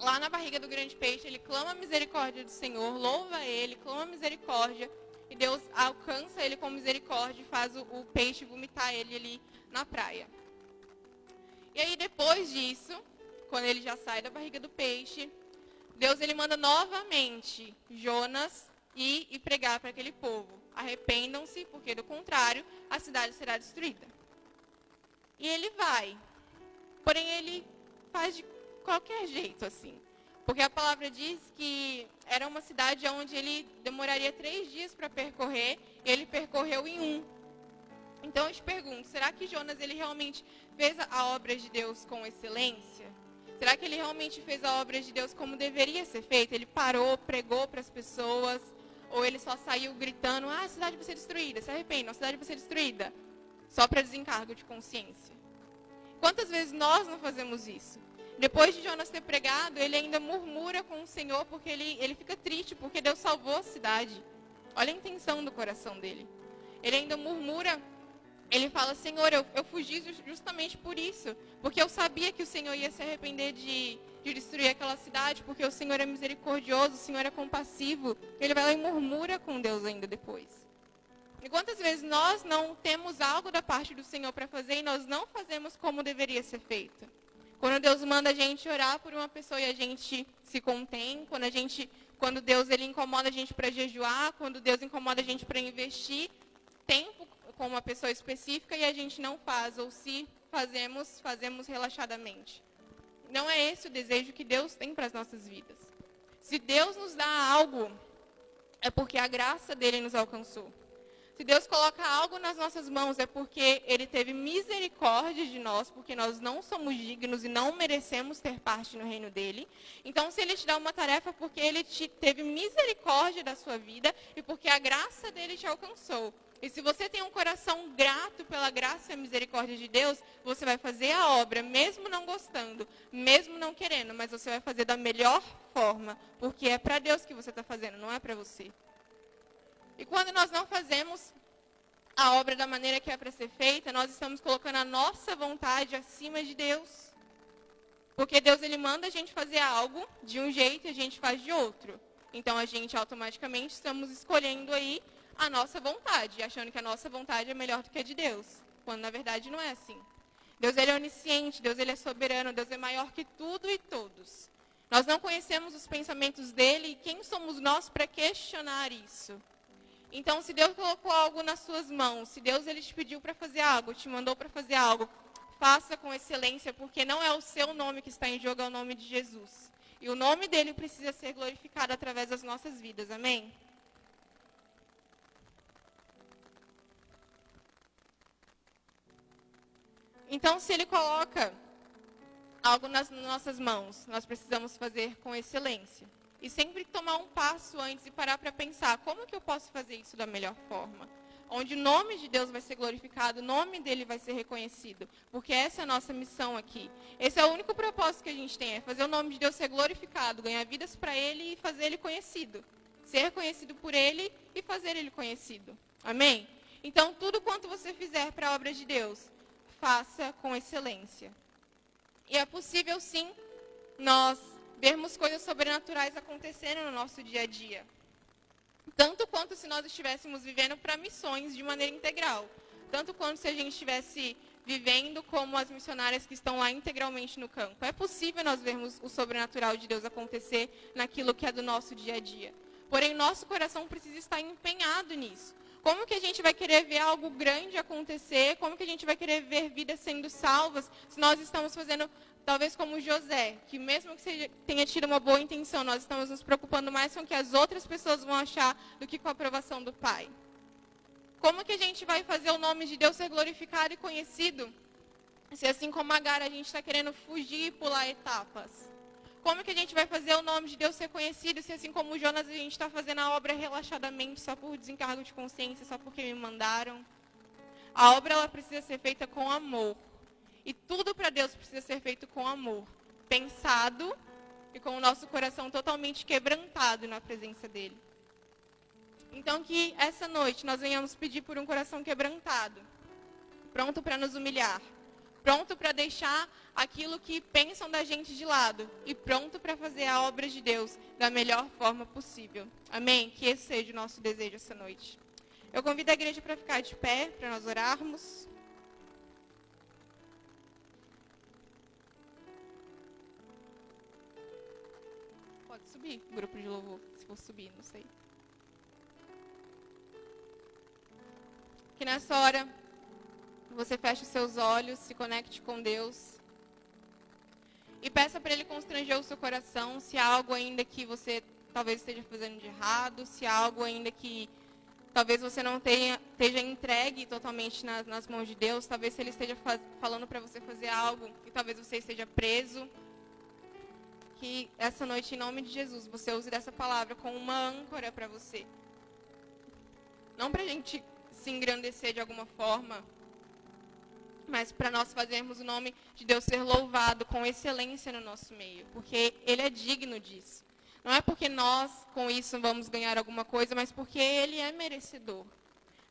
lá na barriga do grande peixe, ele clama a misericórdia do Senhor, louva ele, clama a misericórdia, e Deus alcança ele com misericórdia e faz o peixe vomitar ele ali na praia. E aí depois disso, quando ele já sai da barriga do peixe, Deus ele manda novamente Jonas ir e pregar para aquele povo. Arrependam-se, porque do contrário, a cidade será destruída. E ele vai. Porém, ele faz de qualquer jeito, assim. Porque a palavra diz que era uma cidade onde ele demoraria 3 dias para percorrer, e ele percorreu em 1. Então eu te pergunto, será que Jonas ele realmente fez a obra de Deus com excelência? Será que ele realmente fez a obra de Deus como deveria ser feita? Ele parou, pregou para as pessoas, ou ele só saiu gritando, a cidade vai ser destruída, se arrependam, a cidade vai ser destruída, só para desencargo de consciência? Quantas vezes nós não fazemos isso? Depois de Jonas ter pregado, ele ainda murmura com o Senhor, porque ele fica triste, porque Deus salvou a cidade. Olha a intenção do coração dele. Ele ainda murmura, ele fala, Senhor, eu fugi justamente por isso, porque eu sabia que o Senhor ia se arrepender de destruir aquela cidade, porque o Senhor é misericordioso, o Senhor é compassivo. Ele vai lá e murmura com Deus ainda depois. E quantas vezes nós não temos algo da parte do Senhor para fazer e nós não fazemos como deveria ser feito? Quando Deus manda a gente orar por uma pessoa e a gente se contém, quando Deus ele incomoda a gente para jejuar, quando Deus incomoda a gente para investir tempo com uma pessoa específica e a gente não faz, ou se fazemos relaxadamente. Não é esse o desejo que Deus tem para as nossas vidas. Se Deus nos dá algo, é porque a graça dele nos alcançou. Se Deus coloca algo nas nossas mãos, é porque ele teve misericórdia de nós, porque nós não somos dignos e não merecemos ter parte no reino dele. Então, se ele te dá uma tarefa, é porque ele teve misericórdia da sua vida e porque a graça dele te alcançou. E se você tem um coração grato pela graça e a misericórdia de Deus, você vai fazer a obra, mesmo não gostando, mesmo não querendo, mas você vai fazer da melhor forma, porque é para Deus que você está fazendo, não é para você. E quando nós não fazemos a obra da maneira que é para ser feita, nós estamos colocando a nossa vontade acima de Deus. Porque Deus ele manda a gente fazer algo de um jeito e a gente faz de outro. Então a gente automaticamente estamos escolhendo aí a nossa vontade, achando que a nossa vontade é melhor do que a de Deus, quando na verdade não é assim. Deus ele é onisciente, Deus ele é soberano, Deus é maior que tudo e todos. Nós não conhecemos os pensamentos dele e quem somos nós para questionar isso? Então, se Deus colocou algo nas suas mãos, se Deus ele te pediu para fazer algo, te mandou para fazer algo, faça com excelência, porque não é o seu nome que está em jogo, é o nome de Jesus. E o nome dele precisa ser glorificado através das nossas vidas, amém? Então, se ele coloca algo nas nossas mãos, nós precisamos fazer com excelência. E sempre tomar um passo antes e parar para pensar, como que eu posso fazer isso da melhor forma? Onde o nome de Deus vai ser glorificado, o nome dele vai ser reconhecido. Porque essa é a nossa missão aqui. Esse é o único propósito que a gente tem, é fazer o nome de Deus ser glorificado, ganhar vidas para ele e fazer ele conhecido. Ser conhecido por ele e fazer ele conhecido. Amém? Então, tudo quanto você fizer para a obra de Deus, faça com excelência. E é possível, sim, nós vermos coisas sobrenaturais acontecendo no nosso dia a dia. Tanto quanto se nós estivéssemos vivendo para missões de maneira integral. Tanto quanto se a gente estivesse vivendo como as missionárias que estão lá integralmente no campo. É possível nós vermos o sobrenatural de Deus acontecer naquilo que é do nosso dia a dia. Porém, nosso coração precisa estar empenhado nisso. Como que a gente vai querer ver algo grande acontecer? Como que a gente vai querer ver vidas sendo salvas se nós estamos fazendo, talvez como José, que mesmo que você tenha tido uma boa intenção, nós estamos nos preocupando mais com o que as outras pessoas vão achar do que com a aprovação do Pai? Como que a gente vai fazer o nome de Deus ser glorificado e conhecido se assim como Agar a gente está querendo fugir e pular etapas? Como que a gente vai fazer o nome de Deus ser conhecido se assim como Jonas a gente está fazendo a obra relaxadamente, só por desencargo de consciência, só porque me mandaram? A obra ela precisa ser feita com amor. E tudo para Deus precisa ser feito com amor. Pensado e com o nosso coração totalmente quebrantado na presença dele. Então que essa noite nós venhamos pedir por um coração quebrantado. Pronto para nos humilhar. pronto para deixar aquilo que pensam da gente de lado e pronto para fazer a obra de Deus da melhor forma possível. Amém? Que esse seja o nosso desejo essa noite. Eu convido a igreja para ficar de pé, para nós orarmos. Pode subir, grupo de louvor, se for subir, não sei. Que nessa hora você feche os seus olhos, se conecte com Deus e peça para Ele constranger o seu coração, se há algo ainda que você talvez esteja fazendo de errado, se há algo ainda que talvez você não esteja entregue totalmente nas mãos de Deus, talvez se Ele esteja falando para você fazer algo e talvez você esteja preso. Que essa noite, em nome de Jesus, você use dessa palavra como uma âncora para você. Não para a gente se engrandecer de alguma forma, mas para nós fazermos o nome de Deus ser louvado com excelência no nosso meio, porque Ele é digno disso. Não é porque nós, com isso, vamos ganhar alguma coisa, mas porque Ele é merecedor.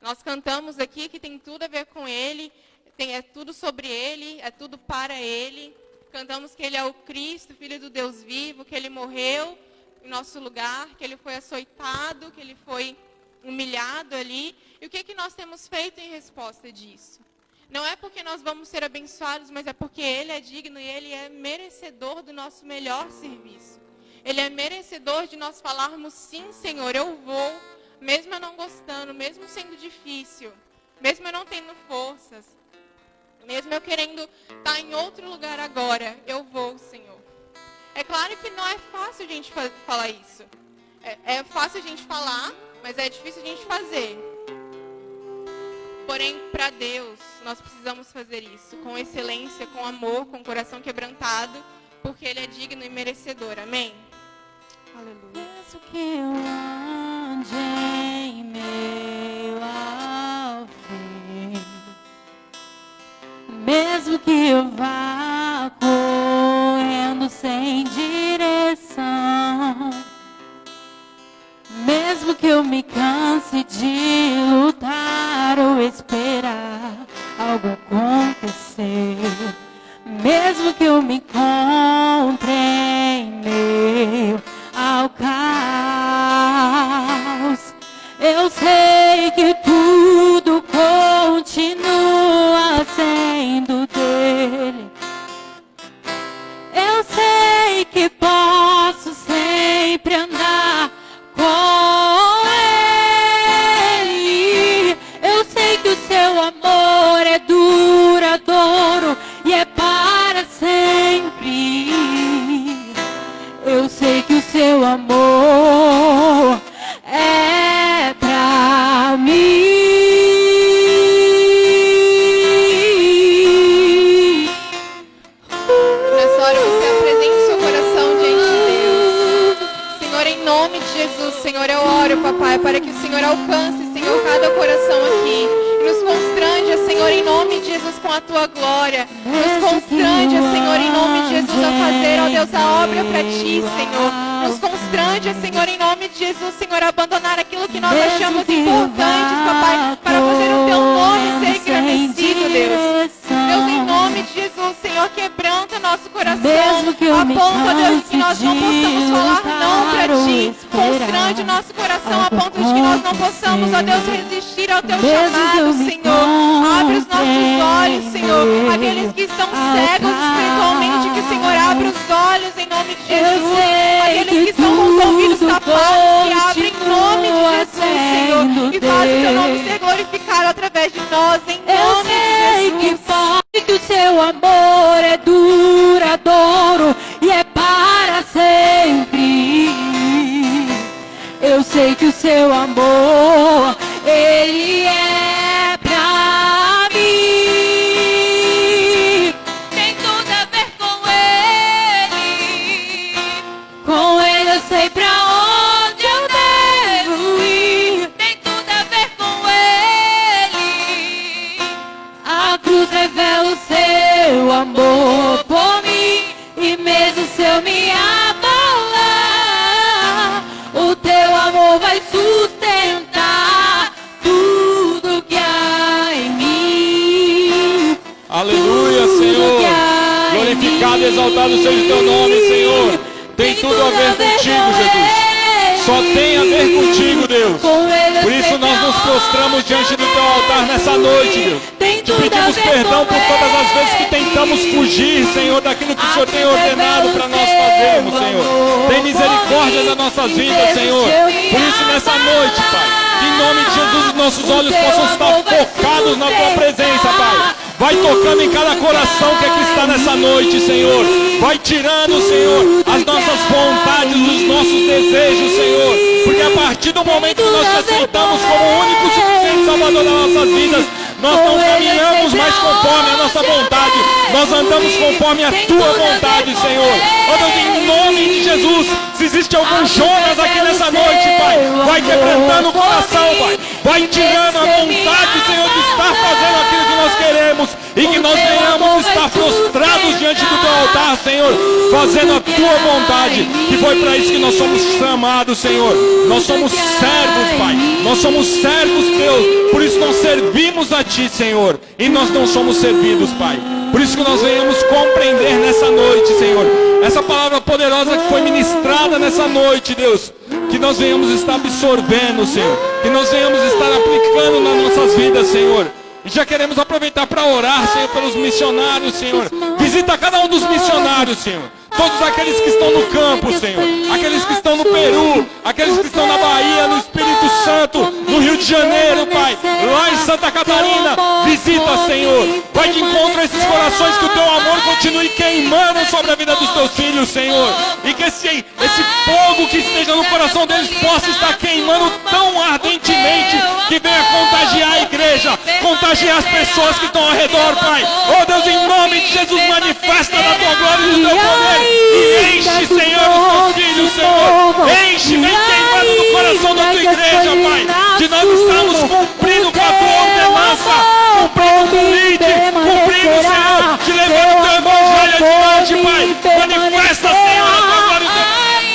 Nós cantamos aqui que tem tudo a ver com Ele, é tudo sobre Ele, é tudo para Ele. Cantamos que Ele é o Cristo, Filho do Deus vivo, que Ele morreu em nosso lugar, que Ele foi açoitado, que Ele foi humilhado ali. E o que nós temos feito em resposta disso? Não é porque nós vamos ser abençoados, mas é porque Ele é digno e Ele é merecedor do nosso melhor serviço. Ele é merecedor de nós falarmos, sim, Senhor, eu vou, mesmo eu não gostando, mesmo sendo difícil, mesmo eu não tendo forças, mesmo eu querendo estar em outro lugar agora, eu vou, Senhor. É claro que não é fácil a gente falar isso. É fácil a gente falar, mas é difícil a gente fazer. Porém, para Deus, nós precisamos fazer isso com excelência, com amor, com o coração quebrantado, porque Ele é digno e merecedor. Amém? Aleluia. Penso que eu ande em meio ao fim, mesmo que eu vá correndo sem direção, mesmo que eu me canse de lutar ou esperar algo acontecer, mesmo que eu me encontre em meio ao caos, eu sei que tudo continua sendo dele. Eu sei que posso sempre andar com ele. Eu sei que o seu amor é duradouro e é para sempre. Eu sei que o seu amor é pra mim. Nessa hora você apresente seu coração diante de Deus. Senhor, em nome de Jesus, Senhor, eu oro, papai, para que o Senhor alcance, Senhor, cada coração aqui. E nos constranja, Senhor, em nome de Jesus, com a tua glória. Nos constranja, Senhor, em nome de Jesus, a fazer, ó Deus, a obra para ti, Senhor. Nos constranja, Senhor, em nome de Jesus, Senhor, a abandonar aquilo que nós achamos importantes, papai, para fazer o teu nome ser engrandecido, Deus. Deus, em nome de Jesus, Senhor, quebranta nosso coração, a ponto, Deus, que nós não possamos falar não para ti. Constrange o nosso coração a ponto de que nós não possamos, ó Deus, resistir ao teu chamado, Senhor. Abre os nossos olhos, Senhor. Aqueles que estão cegos espiritualmente, que o Senhor abra os olhos em nome de Jesus. Aqueles que estão com os ouvidos tapados, que abre em nome de Jesus, Senhor. E faz o teu nome ser glorificado através de nós, em nome de Jesus. Que o seu amor é duradouro e é para sempre. Eu sei que o seu amor, ele é pra mim. Tem tudo a ver com Ele. Com ele eu sei pra onde eu devo ir. Tem tudo a ver com Ele. A cruz revela o seu amor por Glorificado e exaltado seja o teu nome, Senhor. Tem tudo a ver contigo, Jesus. Só tem a ver contigo, Deus. Por isso nós nos prostramos diante do teu altar nessa noite, Deus. Te pedimos perdão por todas as vezes que tentamos fugir, Senhor, daquilo que o Senhor tem ordenado para nós fazermos, Senhor. Tem misericórdia das nossas vidas, Senhor. Por isso nessa noite, Pai, que em nome de Jesus os nossos olhos possam estar focados na tua presença, Pai. Vai tocando em cada coração que aqui está nessa noite, Senhor. Vai tirando, Senhor, as nossas vontades, os nossos desejos, Senhor. Porque a partir do momento que nós te aceitamos como o único e suficiente Salvador das nossas vidas, nós não caminhamos mais conforme a nossa vontade. Nós andamos conforme a tua vontade, Senhor. Ó Deus, em nome de Jesus, se existe algum Jonas aqui nessa noite, Pai, vai quebrantando o coração, Pai. Vai tirando a vontade, Senhor, de estar fazendo aquilo que nós queremos. E que nós venhamos estar prostrados diante do teu altar, Senhor, fazendo a tua vontade. Que foi para isso que nós somos chamados, Senhor. Nós somos servos, Pai. Nós somos servos teus. Por isso nós servimos a ti, Senhor. E nós não somos servidos, Pai. Por isso que nós venhamos compreender nessa noite, Senhor, essa palavra poderosa que foi ministrada nessa noite, Deus. Que nós venhamos estar absorvendo, Senhor. Que nós venhamos estar aplicando nas nossas vidas, Senhor. E já queremos aproveitar para orar, Senhor, pelos missionários, Senhor. Visita cada um dos missionários, Senhor. Todos aqueles que estão no campo, Senhor. Aqueles que estão no Peru. Aqueles que estão na Bahia, no Espírito Santo. No Rio de Janeiro, Pai. Lá em Santa Catarina. Visita, Senhor. Vai de encontro a esses corações. Que o teu amor continue queimando sobre a vida dos teus filhos, Senhor. E que esse fogo que esteja no coração deles possa estar queimando tão ardentemente. Que venha contagiar a igreja. Contagiar as pessoas que estão ao redor, Pai. Oh Deus, em nome de Jesus, manifesta da tua glória e do teu poder. E enche, Senhor, os teus filhos, Senhor. Enche, vem queimando no coração da tua igreja, Pai. De nós estarmos cumprindo com a tua ordenança. Cumprindo com o líder. Cumprindo, Senhor, te levando o teu evangelho adiante, Pai. Manifesta, Senhor, a tua glória e o teu poder.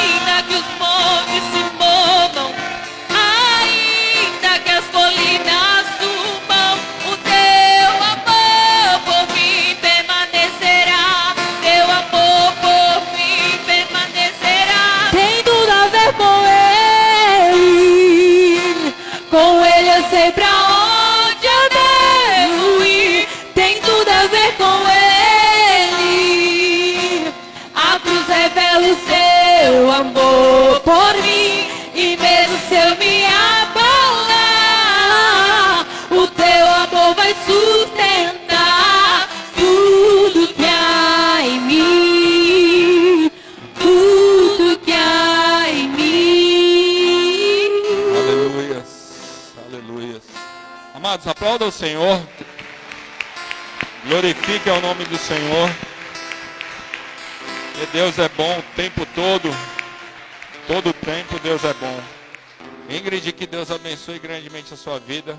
Ainda que os montes se movam, ainda que as colinas subam, o teu amor por mim permanecerá. Teu amor por mim permanecerá. Tem tudo a ver com ele. Com ele eu sei pra onde eu devo ir. Tem tudo a ver com ele. A cruz revela o seu amor por mim. E mesmo se eu me abalar, o teu amor vai sustentar tudo que há em mim. Tudo que há em mim. Aleluias, aleluias. Amados, aplauda o Senhor. Glorifique o nome do Senhor. E Deus é bom o tempo todo. Todo o tempo Deus é bom. Ingrid, que Deus abençoe grandemente a sua vida.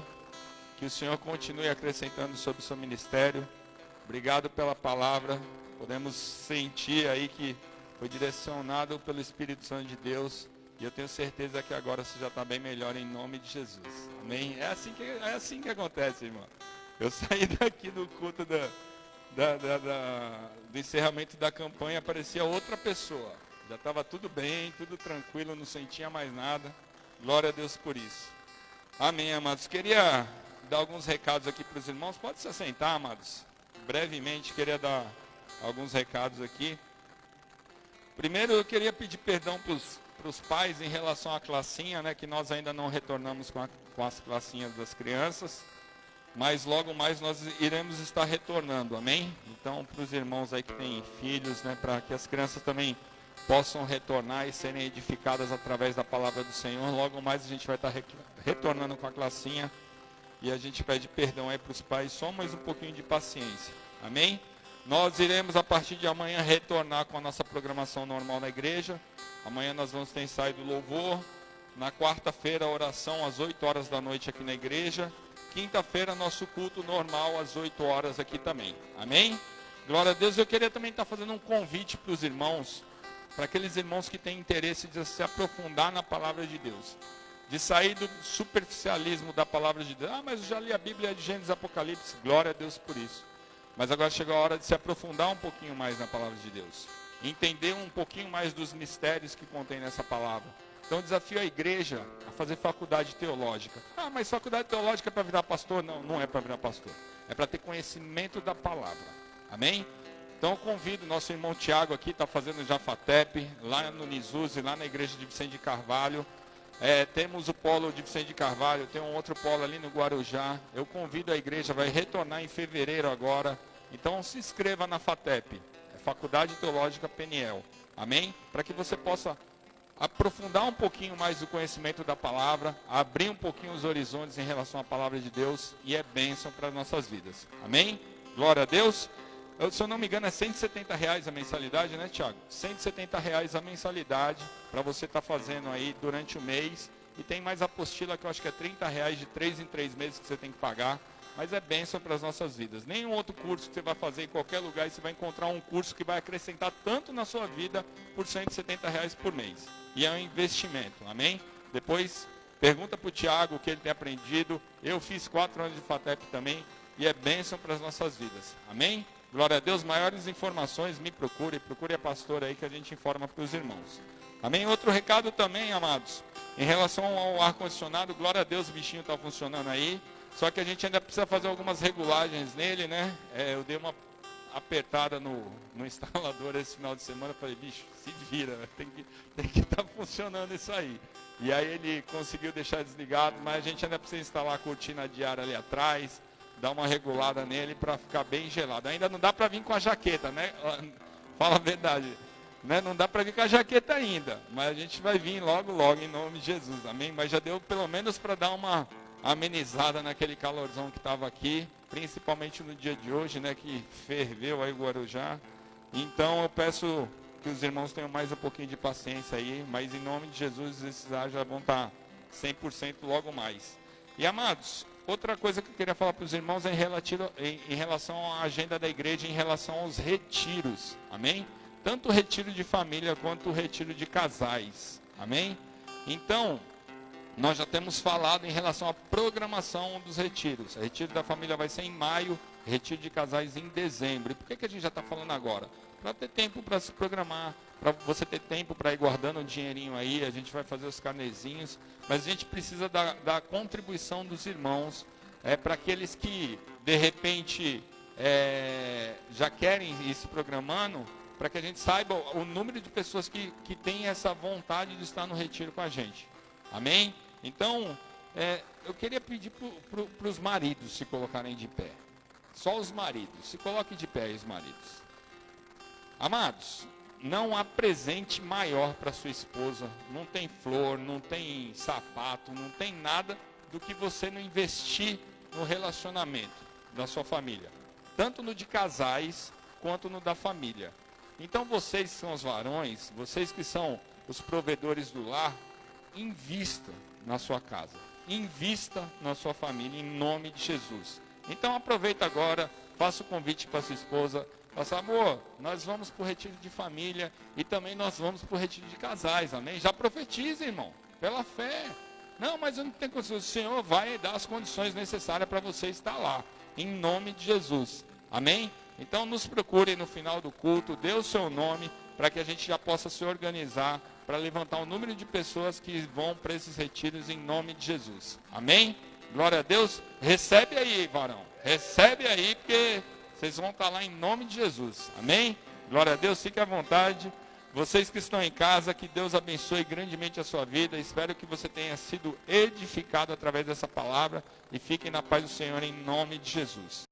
Que o Senhor continue acrescentando sobre o seu ministério. Obrigado pela palavra. Podemos sentir aí que foi direcionado pelo Espírito Santo de Deus. E eu tenho certeza que agora você já está bem melhor em nome de Jesus. Amém? É assim que acontece, irmão. Eu saí daqui do culto do encerramento da campanha, aparecia outra pessoa. Já estava tudo bem, tudo tranquilo, não sentia mais nada. Glória a Deus por isso. Amém, amados. Queria dar alguns recados aqui para os irmãos. Pode se assentar, amados. Brevemente, queria dar alguns recados aqui. Primeiro, eu queria pedir perdão para os pais em relação à classinha, né? Que nós ainda não retornamos com as classinhas das crianças. Mas logo mais nós iremos estar retornando, amém? Então, para os irmãos aí que têm filhos, né? Para que as crianças também possam retornar e serem edificadas através da palavra do Senhor. Logo mais a gente vai estar retornando com a classinha. E a gente pede perdão aí para os pais, só mais um pouquinho de paciência. Amém? Nós iremos a partir de amanhã retornar com a nossa programação normal na igreja. Amanhã nós vamos ter ensaio do louvor. Na quarta-feira a oração às 8 horas da noite aqui na igreja. Quinta-feira nosso culto normal às 8 horas aqui também. Amém? Glória a Deus. Eu queria também estar fazendo um convite para os irmãos. Para aqueles irmãos que têm interesse de se aprofundar na palavra de Deus. De sair do superficialismo da palavra de Deus. Ah, mas eu já li a Bíblia de Gênesis e Apocalipse. Glória a Deus por isso. Mas agora chegou a hora de se aprofundar um pouquinho mais na palavra de Deus. Entender um pouquinho mais dos mistérios que contém nessa palavra. Então, desafio a igreja a fazer faculdade teológica. Ah, mas faculdade teológica é para virar pastor? Não, não é para virar pastor. É para ter conhecimento da palavra. Amém? Então, eu convido nosso irmão Tiago aqui, está fazendo já FATEP, lá no Nisuzi, lá na igreja de Vicente de Carvalho. Temos o polo de Vicente de Carvalho, tem um outro polo ali no Guarujá. Eu convido a igreja, vai retornar em fevereiro agora. Então, se inscreva na FATEP, Faculdade Teológica Peniel. Amém? Para que você possa aprofundar um pouquinho mais o conhecimento da palavra, abrir um pouquinho os horizontes em relação à palavra de Deus, e é bênção para as nossas vidas. Amém? Glória a Deus. Se eu não me engano, é R$170 a mensalidade, né, Tiago? R$170 a mensalidade para você estar fazendo aí durante o mês. E tem mais apostila que eu acho que é R$30 de 3 em 3 meses que você tem que pagar. Mas é bênção para as nossas vidas. Nenhum outro curso que você vai fazer em qualquer lugar, você vai encontrar um curso que vai acrescentar tanto na sua vida por R$170 por mês. E é um investimento, amém? Depois, pergunta para o Tiago o que ele tem aprendido. Eu fiz 4 anos de FATEP também e é bênção para as nossas vidas, amém? Glória a Deus. Maiores informações, me procure a pastora aí que a gente informa para os irmãos. Amém? Outro recado também, amados, em relação ao ar-condicionado, glória a Deus, o bichinho está funcionando aí. Só que a gente ainda precisa fazer algumas regulagens nele, né? Eu dei uma apertada no instalador esse final de semana. Falei, bicho, se vira, tem que estar funcionando isso aí. E aí ele conseguiu deixar desligado, mas a gente ainda precisa instalar a cortina de ar ali atrás, dar uma regulada nele para ficar bem gelado. Ainda não dá para vir com a jaqueta, né? Fala a verdade. Né? Não dá para vir com a jaqueta ainda, mas a gente vai vir logo, logo, em nome de Jesus. Amém? Mas já deu pelo menos para dar uma amenizada naquele calorzão que estava aqui, principalmente no dia de hoje, né, que ferveu aí o Guarujá. Então eu peço que os irmãos tenham mais um pouquinho de paciência aí, mas em nome de Jesus esses ar já vão estar 100% logo mais. E amados, outra coisa que eu queria falar para os irmãos é em relação à agenda da igreja, em relação aos retiros, amém? Tanto o retiro de família quanto o retiro de casais, amém? Então, nós já temos falado em relação à programação dos retiros. O retiro da família vai ser em maio, retiro de casais em dezembro. E por que a gente já está falando agora? Para ter tempo para se programar, para você ter tempo para ir guardando um dinheirinho aí, a gente vai fazer os carnezinhos, mas a gente precisa da contribuição dos irmãos, para aqueles que, de repente, já querem ir se programando, para que a gente saiba o número de pessoas que têm essa vontade de estar no retiro com a gente. Amém? Então, eu queria pedir para os maridos se colocarem de pé. Só os maridos. Se coloquem de pé, os maridos. Amados, não há presente maior para sua esposa. Não tem flor, não tem sapato, não tem nada do que você não investir no relacionamento da sua família. Tanto no de casais, quanto no da família. Então, vocês que são os varões, vocês que são os provedores do lar, invista na sua casa, invista na sua família, em nome de Jesus. Então aproveita agora, faça o convite para sua esposa, faça, amor, nós vamos para o retiro de família e também nós vamos para o retiro de casais, amém? Já profetiza, irmão, pela fé. Não, mas eu não tenho condições, o Senhor vai dar as condições necessárias para você estar lá, em nome de Jesus, amém? Então nos procure no final do culto, dê o seu nome, para que a gente já possa se organizar, para levantar o número de pessoas que vão para esses retiros em nome de Jesus. Amém? Glória a Deus. Recebe aí, varão. Recebe aí, porque vocês vão estar lá em nome de Jesus. Amém? Glória a Deus. Fique à vontade. Vocês que estão em casa, que Deus abençoe grandemente a sua vida. Espero que você tenha sido edificado através dessa palavra. E fiquem na paz do Senhor em nome de Jesus.